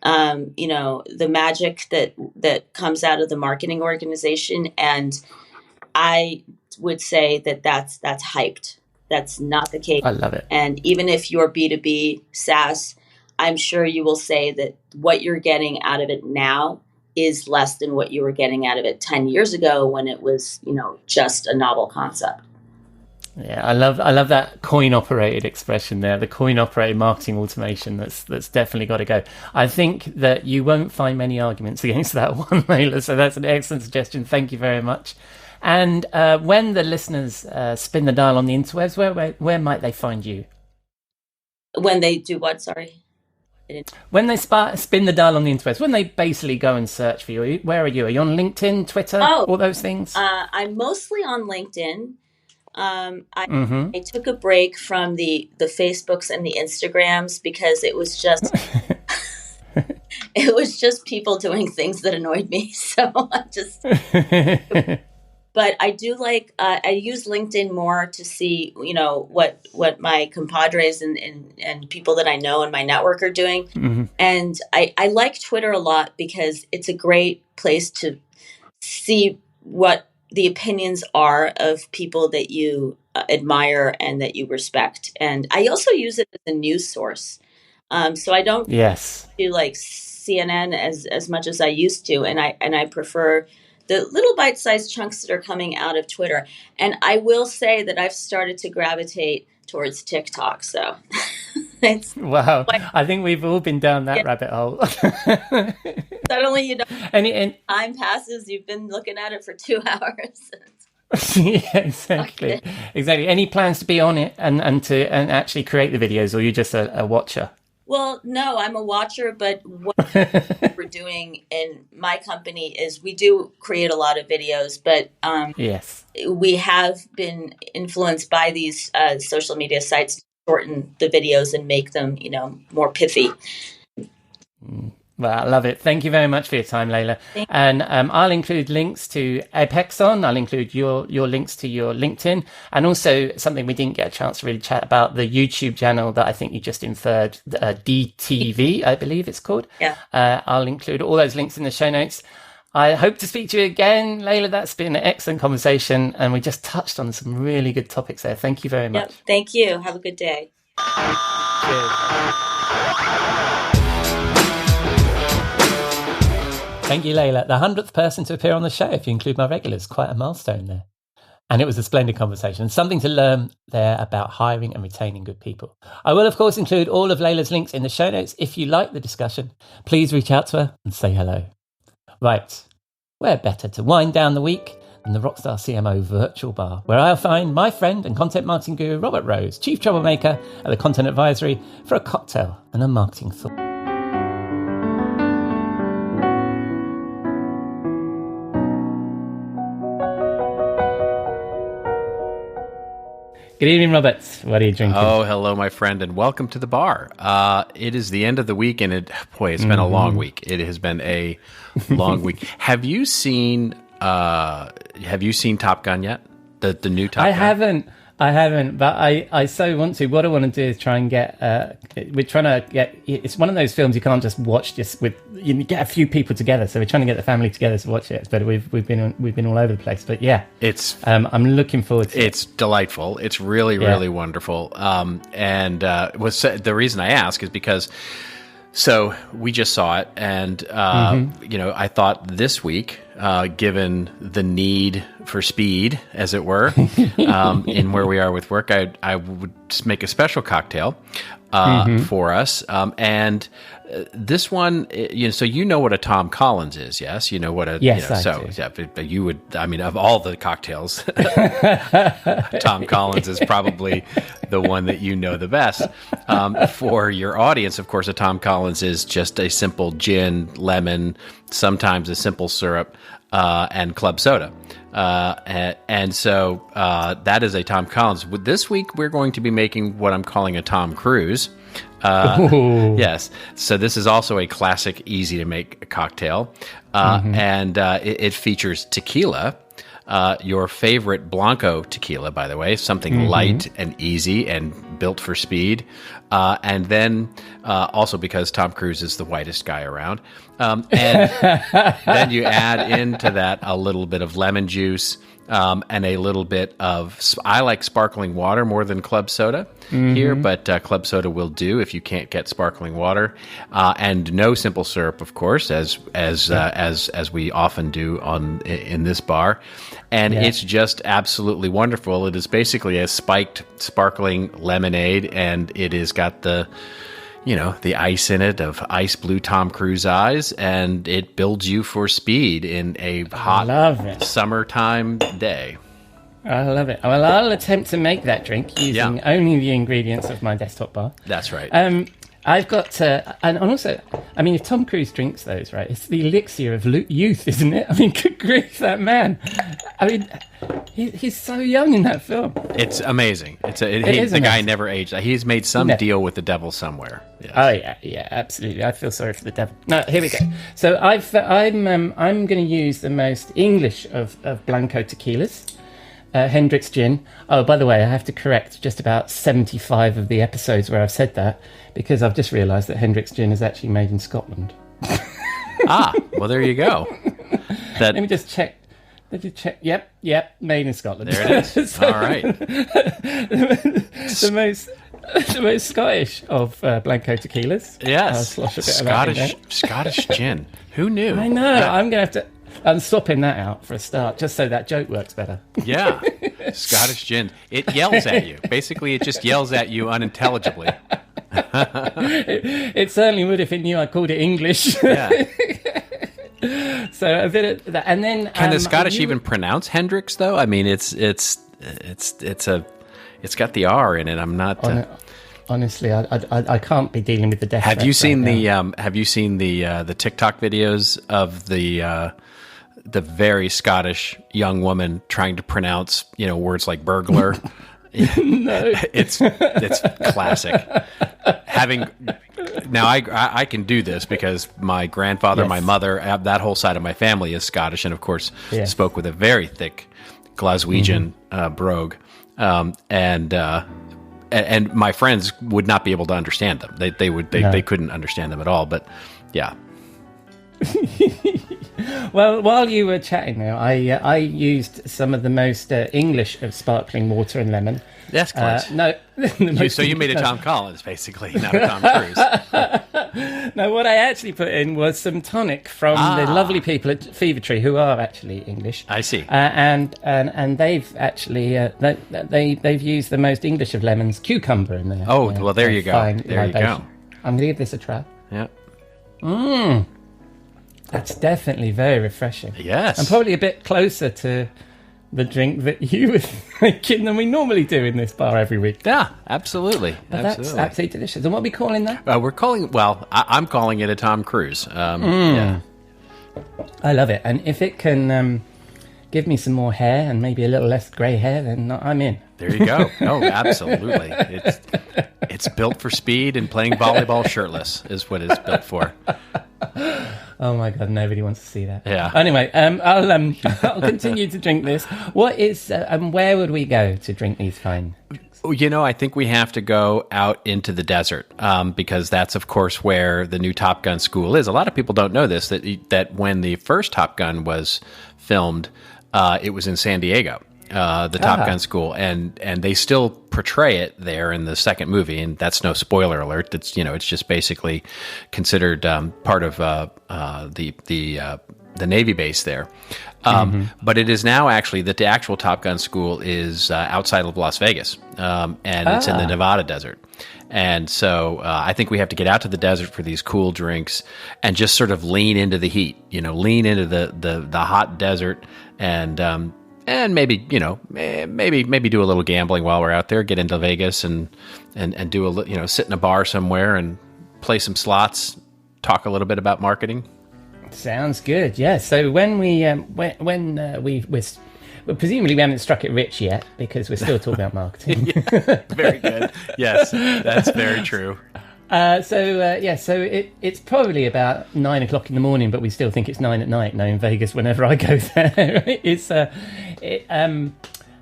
the magic that comes out of the marketing organization. And I would say that's hyped. That's not the case. I love it. And even if you're B2B SaaS, I'm sure you will say that what you're getting out of it now is less than what you were getting out of it 10 years ago when it was, just a novel concept. Yeah, I love that coin-operated expression there, the coin-operated marketing automation. That's definitely got to go. I think that you won't find many arguments against that one, Leila. So that's an excellent suggestion. Thank you very much. And when the listeners spin the dial on the interwebs, where might they find you? When they do what? Sorry. When they spin the dial on the interwebs, when they basically go and search for you, where are you? Are you on LinkedIn, Twitter, all those things? I'm mostly on LinkedIn. I took a break from the Facebooks and the Instagrams because it was just it was just people doing things that annoyed me. So I just. But I do like I use LinkedIn more to see what my compadres and people that I know in my network are doing, and I like Twitter a lot because it's a great place to see what the opinions are of people that you admire and that you respect. And I also use it as a news source, so I don't do like CNN as much as I used to, and I prefer the little bite-sized chunks that are coming out of Twitter. And I will say that I've started to gravitate towards TikTok. So it's wow. I think we've all been down that rabbit hole. Suddenly time passes, you've been looking at it for 2 hours. Yeah, exactly. Exactly. Any plans to be on it and actually create the videos, or are you just a watcher? Well, no, I'm a watcher, but what we're doing in my company is we do create a lot of videos, but we have been influenced by these social media sites to shorten the videos and make them, more pithy. Well, I love it. Thank you very much for your time, Leila. And I'll include links to Apexon. I'll include your links to your LinkedIn, and also something we didn't get a chance to really chat about, the YouTube channel that I think you just inferred, DTV, I believe it's called. Yeah. I'll include all those links in the show notes. I hope to speak to you again, Leila. That's been an excellent conversation, and we just touched on some really good topics there. Thank you very much. Yep. Thank you. Have a good day. Cheers. Thank you, Leila. The 100th person to appear on the show, if you include my regulars. Quite a milestone there. And it was a splendid conversation. Something to learn there about hiring and retaining good people. I will, of course, include all of Leila's links in the show notes. If you like the discussion, please reach out to her and say hello. Right. Where better to wind down the week than the Rockstar CMO virtual bar, where I'll find my friend and content marketing guru, Robert Rose, chief troublemaker at the Content Advisory, for a cocktail and a marketing thought. Good evening, Robert. What are you drinking? Oh, hello, my friend, and welcome to the bar. It is the end of the week, and it's been a long week. It has been a long week. Have you seen Top Gun yet? The new Top Gun? I haven't, but I so want to. What I want to do is try and get. We're trying to get. It's one of those films you can't just watch you get a few people together. So we're trying to get the family together to watch it. But we've been all over the place. But yeah, it's. I'm looking forward to it. It's delightful. It's really wonderful. And the reason I ask is because. So we just saw it, and I thought this week, given the need for speed, as it were, in where we are with work, I would make a special cocktail for us. And this one, so you know what a Tom Collins is, yes? You know what a yes, I do. Yeah, but you would. I mean, of all the cocktails, Tom Collins is probably the one that you know the best. For your audience, of course, a Tom Collins is just a simple gin, lemon, sometimes a simple syrup, and club soda. And so that is a Tom Collins. This week, we're going to be making what I'm calling a Tom Cruise. Yes. So this is also a classic, easy to make cocktail. And it features tequila, your favorite Blanco tequila, by the way, something light and easy and built for speed. And then also because Tom Cruise is the whitest guy around. And then you add into that a little bit of lemon juice, and a little bit of, I like sparkling water more than club soda here, but club soda will do if you can't get sparkling water, and no simple syrup, of course, as we often do in this bar, and it's just absolutely wonderful. It is basically a spiked sparkling lemonade, and it has got the the ice in it of ice blue Tom Cruise eyes, and it builds you for speed in a hot love it. summertime day. I love it. Well, I'll attempt to make that drink using only the ingredients of my desktop bar. That's right. I've got, and also, I mean, if Tom Cruise drinks those, right, it's the elixir of youth, isn't it? I mean, good grief, that man. I mean, he's so young in that film. It's amazing. The amazing. guy never aged. He's made some deal with the devil somewhere. Yes. Oh yeah, absolutely. I feel sorry for the devil. No, here we go. So I'm going to use the most English of Blanco tequilas. Hendrick's gin. Oh, by the way, I have to correct just about 75 of the episodes where I've said that, because I've just realised that Hendrick's gin is actually made in Scotland. Well, there you go. Let me just check. Yep, made in Scotland. There it is. All right. the most Scottish of Blanco tequilas. Yes. Slosh a bit of that in there. Scottish gin. Who knew? I know. I'm going to have to. I'm swapping that out for a start, just so that joke works better. Yeah. Scottish gin. It yells at you. Basically, it just yells at you unintelligibly. It certainly would if it knew I called it English. Yeah. So a bit of that, and then Can the Scottish even pronounce Hendrix though? I mean, it's got the R in it. I'm not. Honestly, I can't be dealing with the death. Have you seen the TikTok videos of the very Scottish young woman trying to pronounce words like burglar? No, it's classic. Now I can do this because my grandfather, my mother, that whole side of my family is Scottish, and of course spoke with a very thick Glaswegian brogue, and my friends would not be able to understand them. They couldn't understand them at all. But yeah. Well, while you were chatting there, I used some of the most English of sparkling water and lemon. That's close. So you made a Tom Collins, basically, not a Tom Cruise. No, what I actually put in was some tonic from the lovely people at Fever Tree, who are actually English. I see. And they've actually they've used the most English of lemons, cucumber in there. Oh, well, there you go. There you go. I'm going to give this a try. Yeah. That's definitely very refreshing. Yes. And probably a bit closer to the drink that you were making than we normally do in this bar every week. Yeah, absolutely. But that's absolutely delicious. And what are we calling that? I'm calling it a Tom Cruise. Yeah. I love it. And if it can give me some more hair and maybe a little less grey hair, then I'm in. There you go. Oh, absolutely. It's built for speed, and playing volleyball shirtless is what it's built for. Oh my God, nobody wants to see that. Yeah. Anyway, I'll continue to drink this. What is where would we go to drink these fine drinks? I think we have to go out into the desert because that's, of course, where the new Top Gun school is. A lot of people don't know this, that when the first Top Gun was filmed, it was in San Diego. The Top Gun school, and they still portray it there in the second movie, and that's no spoiler alert. It's it's just basically considered part of the Navy base there. But it is now actually that the actual Top Gun school is outside of Las Vegas, and it's in the Nevada desert. And so I think we have to get out to the desert for these cool drinks and just sort of lean into the heat, lean into the hot desert, and maybe maybe do a little gambling while we're out there. Get into Vegas and do a sit in a bar somewhere and play some slots. Talk a little bit about marketing. Sounds good. Yeah. So when we're presumably we haven't struck it rich yet because we're still talking about marketing. Very good. Yes, that's very true. So it's probably about 9 o'clock in the morning, but we still think it's 9 at night now in Vegas whenever I go there.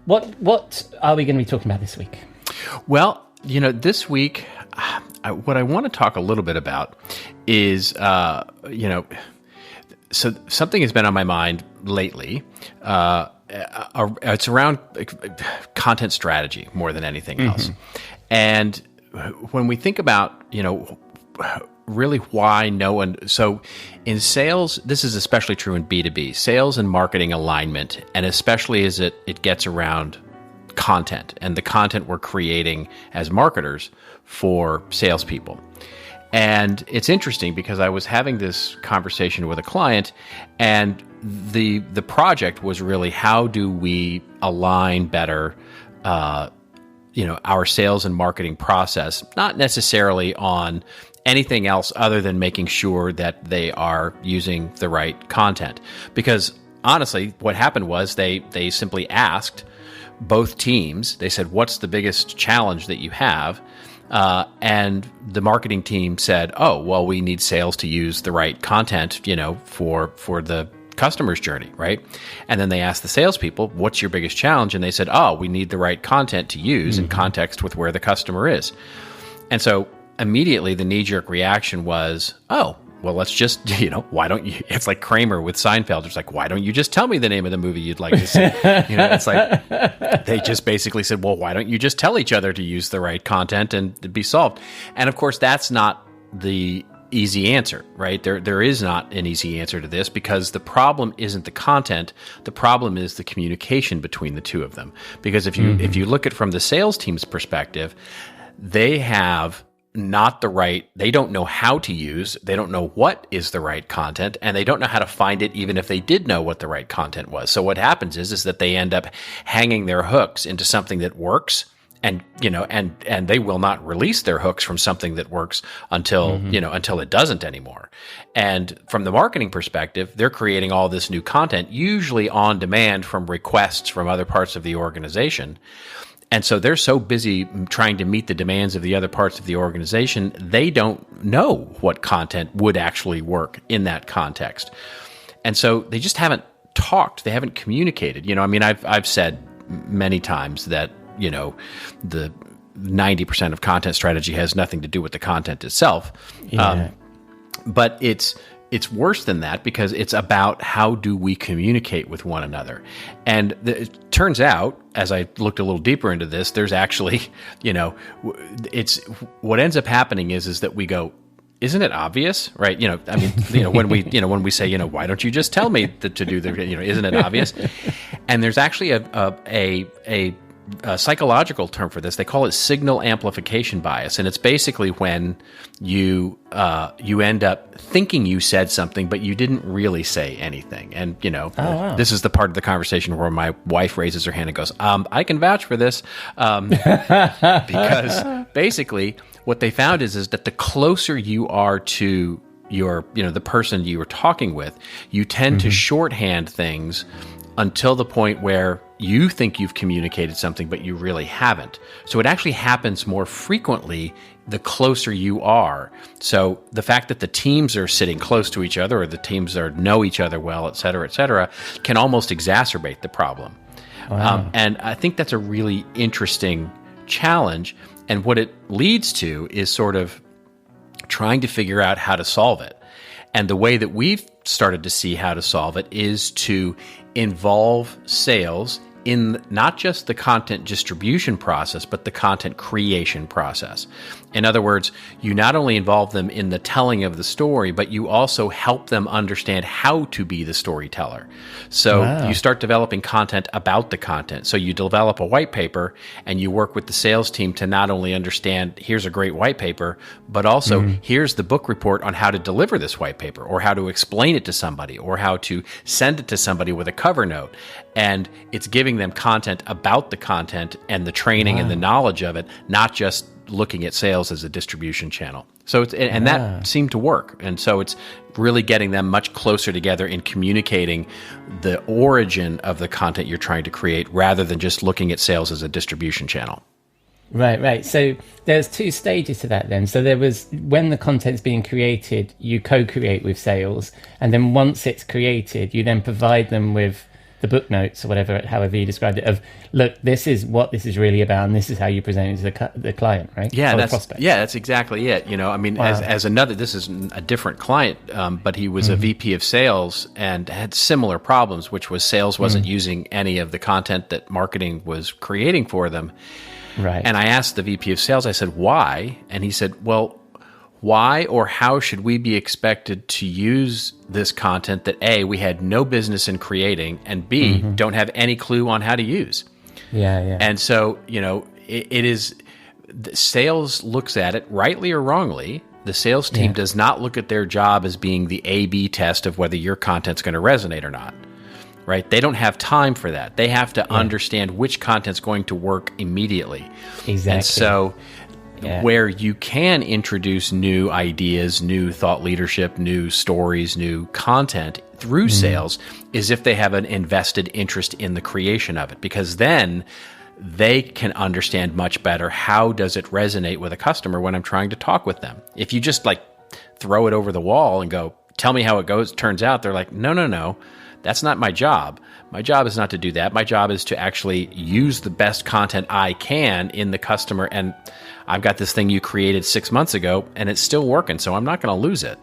What are we going to be talking about this week? Well, this week, what I want to talk a little bit about is, so something has been on my mind lately. It's around content strategy more than anything else. And when we think about, really why no one... So in sales, this is especially true in B2B, sales and marketing alignment, and especially as it gets around content and the content we're creating as marketers for salespeople. And it's interesting because I was having this conversation with a client, and the project was really, how do we align better our sales and marketing process, not necessarily on anything else other than making sure that they are using the right content. Because honestly, what happened was they simply asked both teams, they said, what's the biggest challenge that you have? And the marketing team said, oh, well, we need sales to use the right content, for the customer's journey, right? And then they asked the salespeople, what's your biggest challenge? And they said, oh, we need the right content to use in context with where the customer is. And so immediately the knee-jerk reaction was, oh, well, let's just, why don't you, it's like Kramer with Seinfeld. It's like, why don't you just tell me the name of the movie you'd like to see? It's like, they just basically said, well, why don't you just tell each other to use the right content and it'd be solved? And of course, that's not the easy answer, right? There is not an easy answer to this, because the problem isn't the content. The problem is the communication between the two of them. Because if you look at it from the sales team's perspective, they have they don't know how to use, they don't know what is the right content, and they don't know how to find it even if they did know what the right content was. So what happens is that they end up hanging their hooks into something that works, and and they will not release their hooks from something that works until until it doesn't anymore. And from the marketing perspective, they're creating all this new content, usually on demand from requests from other parts of the organization. And so they're so busy trying to meet the demands of the other parts of the organization, they don't know what content would actually work in that context. And so they just haven't talked, they haven't communicated. I've said many times that, the 90% of content strategy has nothing to do with the content itself. Yeah. But it's worse than that, because it's about how do we communicate with one another. And it turns out, as I looked a little deeper into this, there's actually, it's what ends up happening is that we go, isn't it obvious, right? When we say, why don't you just tell me to do the, isn't it obvious? And there's actually a psychological term for this. They call it signal amplification bias, and it's basically when you end up thinking you said something, but you didn't really say anything. And This is the part of the conversation where my wife raises her hand and goes, "I can vouch for this," because basically what they found is that the closer you are to your the person you were talking with, you tend to shorthand things until the point where you think you've communicated something, but you really haven't. So it actually happens more frequently the closer you are. So the fact that the teams are sitting close to each other, or the teams know each other well, et cetera, can almost exacerbate the problem. Wow. And I think that's a really interesting challenge. And what it leads to is sort of trying to figure out how to solve it. And the way that we've started to see how to solve it is to involve sales in not just the content distribution process, but the content creation process. In other words, you not only involve them in the telling of the story, but you also help them understand how to be the storyteller. So you start developing content about the content. So you develop a white paper, and you work with the sales team to not only understand, here's a great white paper, but also here's the book report on how to deliver this white paper, or how to explain it to somebody, or how to send it to somebody with a cover note. And it's giving them content about the content and the training and the knowledge of it, not just looking at sales as a distribution channel. So that seemed to work. And so it's really getting them much closer together in communicating the origin of the content you're trying to create, rather than just looking at sales as a distribution channel. Right. So there's two stages to that then. So there was, when the content's being created, you co-create with sales. And then once it's created, you then provide them with the book notes, or whatever, however you described it, of, look, this is what this is really about, and this is how you present it to the client, right? Yeah, or the prospect. That's exactly it. As another, this is a different client, but he was a VP of sales and had similar problems, which was sales wasn't using any of the content that marketing was creating for them. Right. And I asked the VP of sales, I said, why? And he said, well, why or how should we be expected to use this content that A, we had no business in creating, and B, don't have any clue on how to use? Yeah. And so, it is, sales looks at it, rightly or wrongly, The sales team does not look at their job as being the A/B test of whether your content's going to resonate or not. Right? They don't have time for that. They have to understand which content's going to work immediately. Exactly. And so where you can introduce new ideas, new thought leadership, new stories, new content through sales is if they have an invested interest in the creation of it, because then they can understand much better how does it resonate with a customer when I'm trying to talk with them. If you just like throw it over the wall and go, tell me how it goes, turns out they're like, no. That's not my job. My job is not to do that. My job is to actually use the best content I can in the customer. And I've got this thing you created 6 months ago, and it's still working, so I'm not going to lose it.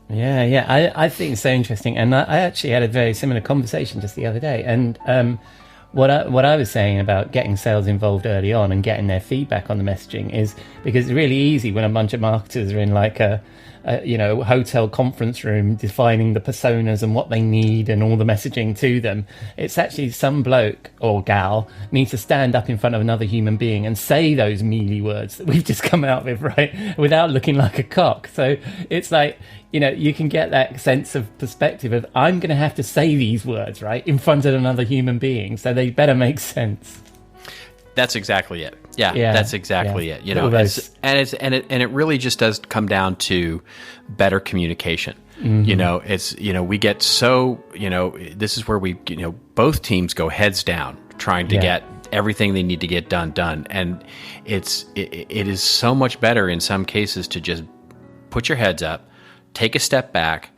Yeah. I think it's so interesting. And I actually had a very similar conversation just the other day. And what I was saying about getting sales involved early on and getting their feedback on the messaging is because it's really easy when a bunch of marketers are in like a hotel conference room defining the personas and what they need and all the messaging to them. It's actually some bloke or gal needs to stand up in front of another human being and say those mealy words that we've just come out with, right, without looking like a cock. So it's like, you can get that sense of perspective of I'm going to have to say these words, right, in front of another human being, so they better make sense. That's exactly it. Yeah, that's exactly it. And it really just does come down to better communication. We get so, this is where we, both teams go heads down trying to get everything they need to get done. And it is so much better in some cases to just put your heads up, take a step back,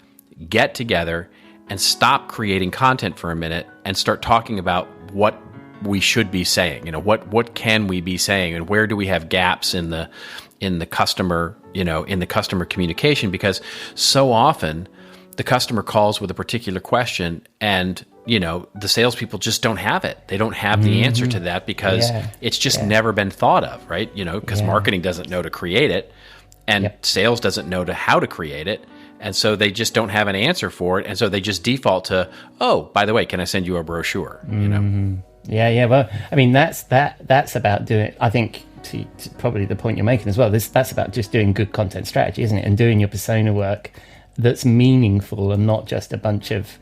get together, and stop creating content for a minute and start talking about what we should be saying. What can we be saying, and where do we have gaps in the customer, in the customer communication? Because so often the customer calls with a particular question, and the salespeople just don't have it. They don't have the answer to that because it's just never been thought of, right? Because marketing doesn't know to create it, and sales doesn't know how to create it. And so they just don't have an answer for it. And so they just default to, oh, by the way, can I send you a brochure? Yeah. Well, I mean, that's about doing, I think, to probably the point you're making as well, that's about just doing good content strategy, isn't it? And doing your persona work that's meaningful and not just a bunch of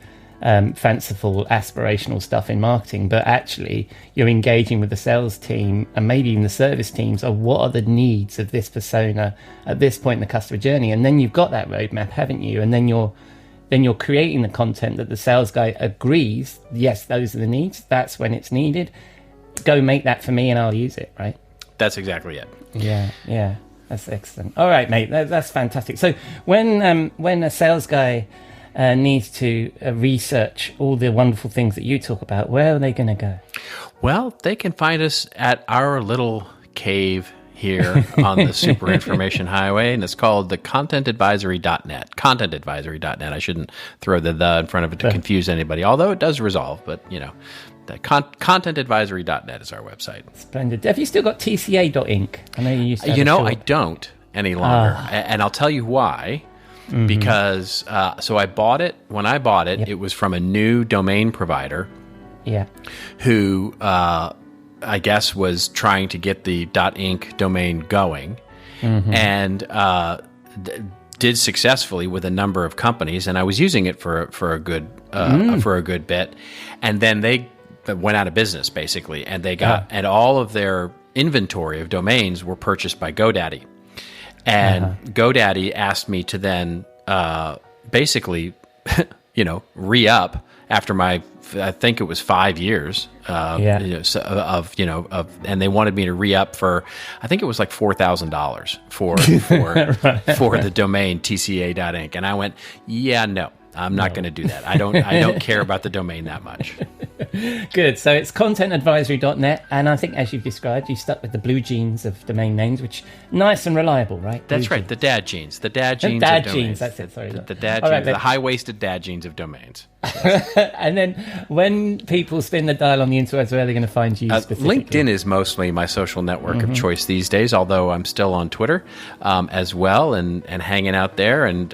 fanciful, aspirational stuff in marketing, but actually you're engaging with the sales team and maybe even the service teams of what are the needs of this persona at this point in the customer journey. And then you've got that roadmap, haven't you? And then you're creating the content that the sales guy agrees, yes, those are the needs. That's when it's needed. Go make that for me and I'll use it, right? That's exactly it. Yeah. That's excellent. All right, mate. That's fantastic. So when a sales guy needs to research all the wonderful things that you talk about, where are they going to go? Well, they can find us at our little cave here on the Super Information Highway, and it's called the contentadvisory.net. Contentadvisory.net. I shouldn't throw the in front of it to confuse anybody, although it does resolve, but the contentadvisory.net is our website. Splendid. Have you still got TCA.inc? I know you used to have I don't any longer. And I'll tell you why. Because so I bought it. When I bought it, it was from a new domain provider. Yeah. Who I guess was trying to get the .inc domain going, and did successfully with a number of companies. And I was using it for a good bit, and then they went out of business basically, and they got and all of their inventory of domains were purchased by GoDaddy. And GoDaddy asked me to then basically, re-up after my, I think it was 5 years and they wanted me to re-up for, I think it was like $4,000 for the domain TCA.inc. And I went, no, I'm not going to do that. I don't care about the domain that much. Good. So it's contentadvisory.net, and I think, as you've described, you stuck with the blue jeans of domain names, which nice and reliable, right? That's right. The dad jeans. The dad jeans. That's it. Sorry. The dad jeans. The high-waisted dad jeans of domains. And then when people spin the dial on the interwebs, where are they going to find you specifically? LinkedIn is mostly my social network of choice these days, although I'm still on Twitter as well and hanging out there, and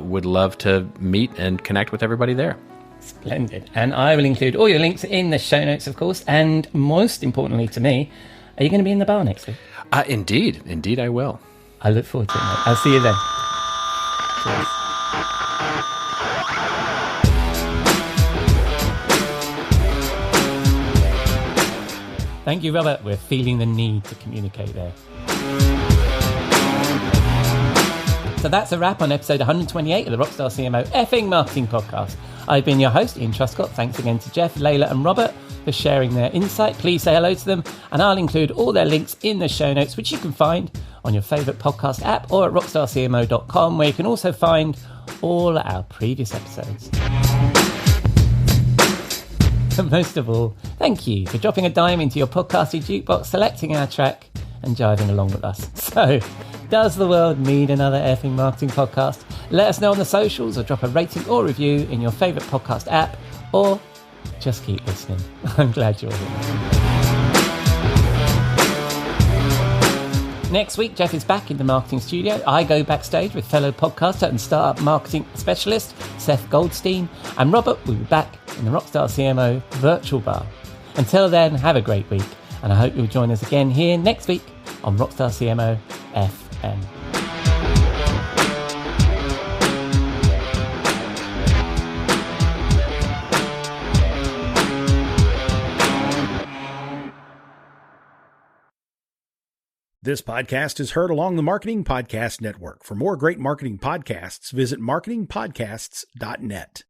would love to meet and connect with everybody there. Splendid. And I will include all your links in the show notes, of course. And most importantly to me, are you going to be in the bar next week? Indeed I will. I look forward to it, mate. I'll see you then. Cheers. Thank you, Robert. We're feeling the need to communicate there. So that's a wrap on episode 128 of the Rockstar CMO effing marketing podcast. I've been your host, Ian Truscott. Thanks again to Jeff, Leila and Robert for sharing their insight. Please say hello to them, and I'll include all their links in the show notes, which you can find on your favourite podcast app or at rockstarcmo.com, where you can also find all our previous episodes. And most of all, thank you for dropping a dime into your podcasting jukebox, selecting our track and jiving along with us. So, does the world need another effing marketing podcast? Let us know on the socials or drop a rating or review in your favourite podcast app, or just keep listening. I'm glad you're here. Next week, Jeff is back in the marketing studio. I go backstage with fellow podcaster and startup marketing specialist Seth Goldstein, and Robert will be back in the Rockstar CMO virtual bar. Until then, have a great week, and I hope you'll join us again here next week on Rockstar CMO FM. This podcast is heard along the Marketing Podcast Network. For more great marketing podcasts, visit marketingpodcasts.net.